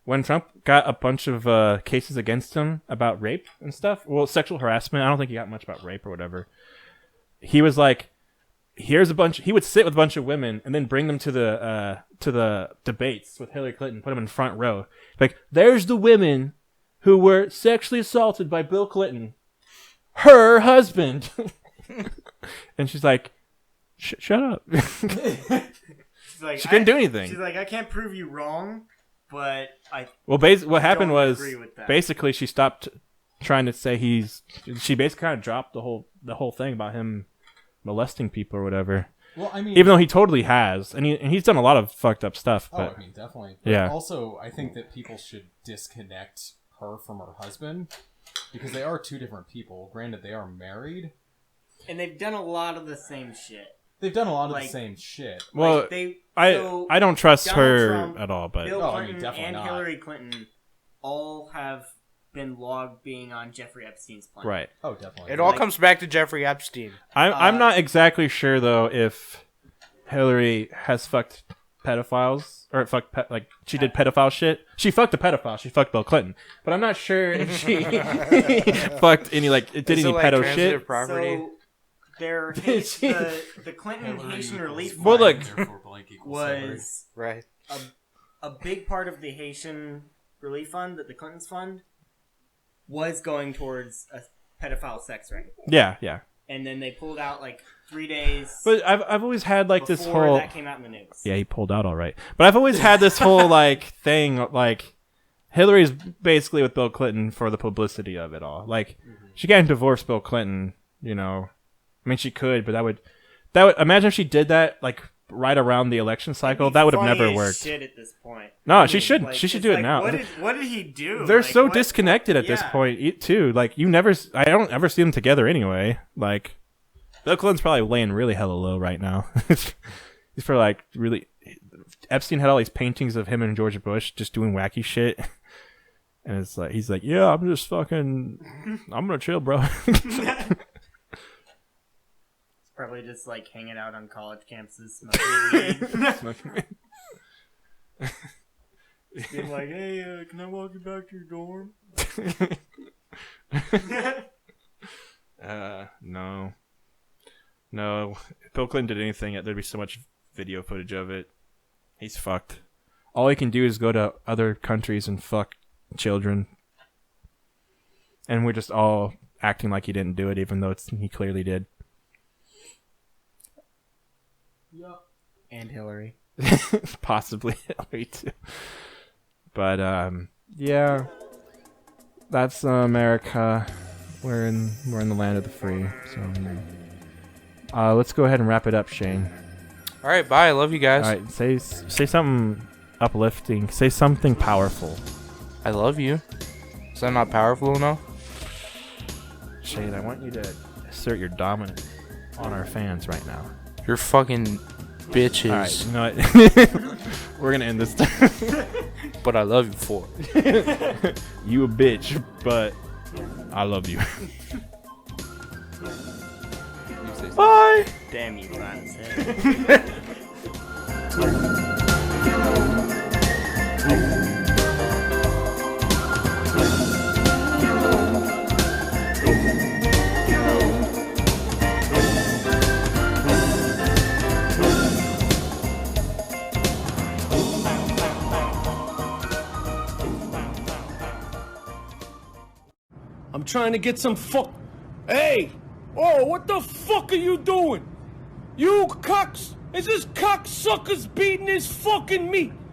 when Trump got a bunch of cases against him about rape and stuff, well, sexual harassment, I don't think he got much about rape or whatever. He was like, here's a bunch. He would sit with a bunch of women and then bring them to the debates with Hillary Clinton, put them in front row. Like, there's the women who were sexually assaulted by Bill Clinton, her husband. And she's like, shut up. She's like, she couldn't do anything. She's like, I can't prove you wrong, but I. Well, what happened was agree with that. basically she stopped trying to say she basically kind of dropped the whole thing about him molesting people or whatever. Well, I mean, even though he totally has, and he's done a lot of fucked up stuff. But, I mean, definitely. But yeah. Also, I think that people should disconnect her from her husband because they are two different people. Granted, they are married. And they've done a lot of the same shit. They've done a lot of the same shit. Well, I don't trust Donald her Trump, at all, but Bill Clinton and Hillary Clinton all have been logged being on Jeffrey Epstein's plane. Right. Oh, definitely. It all comes back to Jeffrey Epstein. I'm not exactly sure though if Hillary has fucked pedophiles or she did pedophile shit. She fucked a pedophile. She fucked Bill Clinton, but I'm not sure if she fucked any did any pedo shit. Property? So the Clinton Haitian relief fund Well, look, was right. A big part of the Haitian relief fund that the Clintons fund was going towards a pedophile sex ring. Yeah. And then they pulled out 3 days. But I've always had this before whole that came out in the news. Yeah, he pulled out all right. But I've always had this whole thing Hillary's basically with Bill Clinton for the publicity of it all. She can't divorce Bill Clinton, you know. I mean, she could, but that would imagine if she did that right around the election cycle. That would have never worked. Shit at this point. No, she should. She should do it now. What did he do? They're so disconnected at this point too. I don't ever see them together anyway. Bill Clinton's probably laying really hella low right now. He's probably really. Epstein had all these paintings of him and George Bush just doing wacky shit, and it's he's yeah, I'm just fucking, I'm gonna chill, bro. Probably just hanging out on college campuses, smoking weed. Just being hey, can I walk you back to your dorm? No. If Bill Clinton did anything, there'd be so much video footage of it. He's fucked. All he can do is go to other countries and fuck children. And we're just all acting like he didn't do it, even though he clearly did. Yeah. And Hillary. Possibly Hillary too. But yeah. That's America. We're in the land of the free. So let's go ahead and wrap it up, Shane. All right, bye. I love you guys. All right, say something uplifting. Say something powerful. I love you. Is that not powerful enough? Shane, I want you to assert your dominance on our fans right now. You're fucking bitches. All right, you know what? We're gonna end this time. But I love you for it. You a bitch, but I love you. Bye. Damn you, Lance. I'm trying to get some Hey! Oh, what the fuck are you doing? You cocks! Is this cocksucker's beating his fucking meat?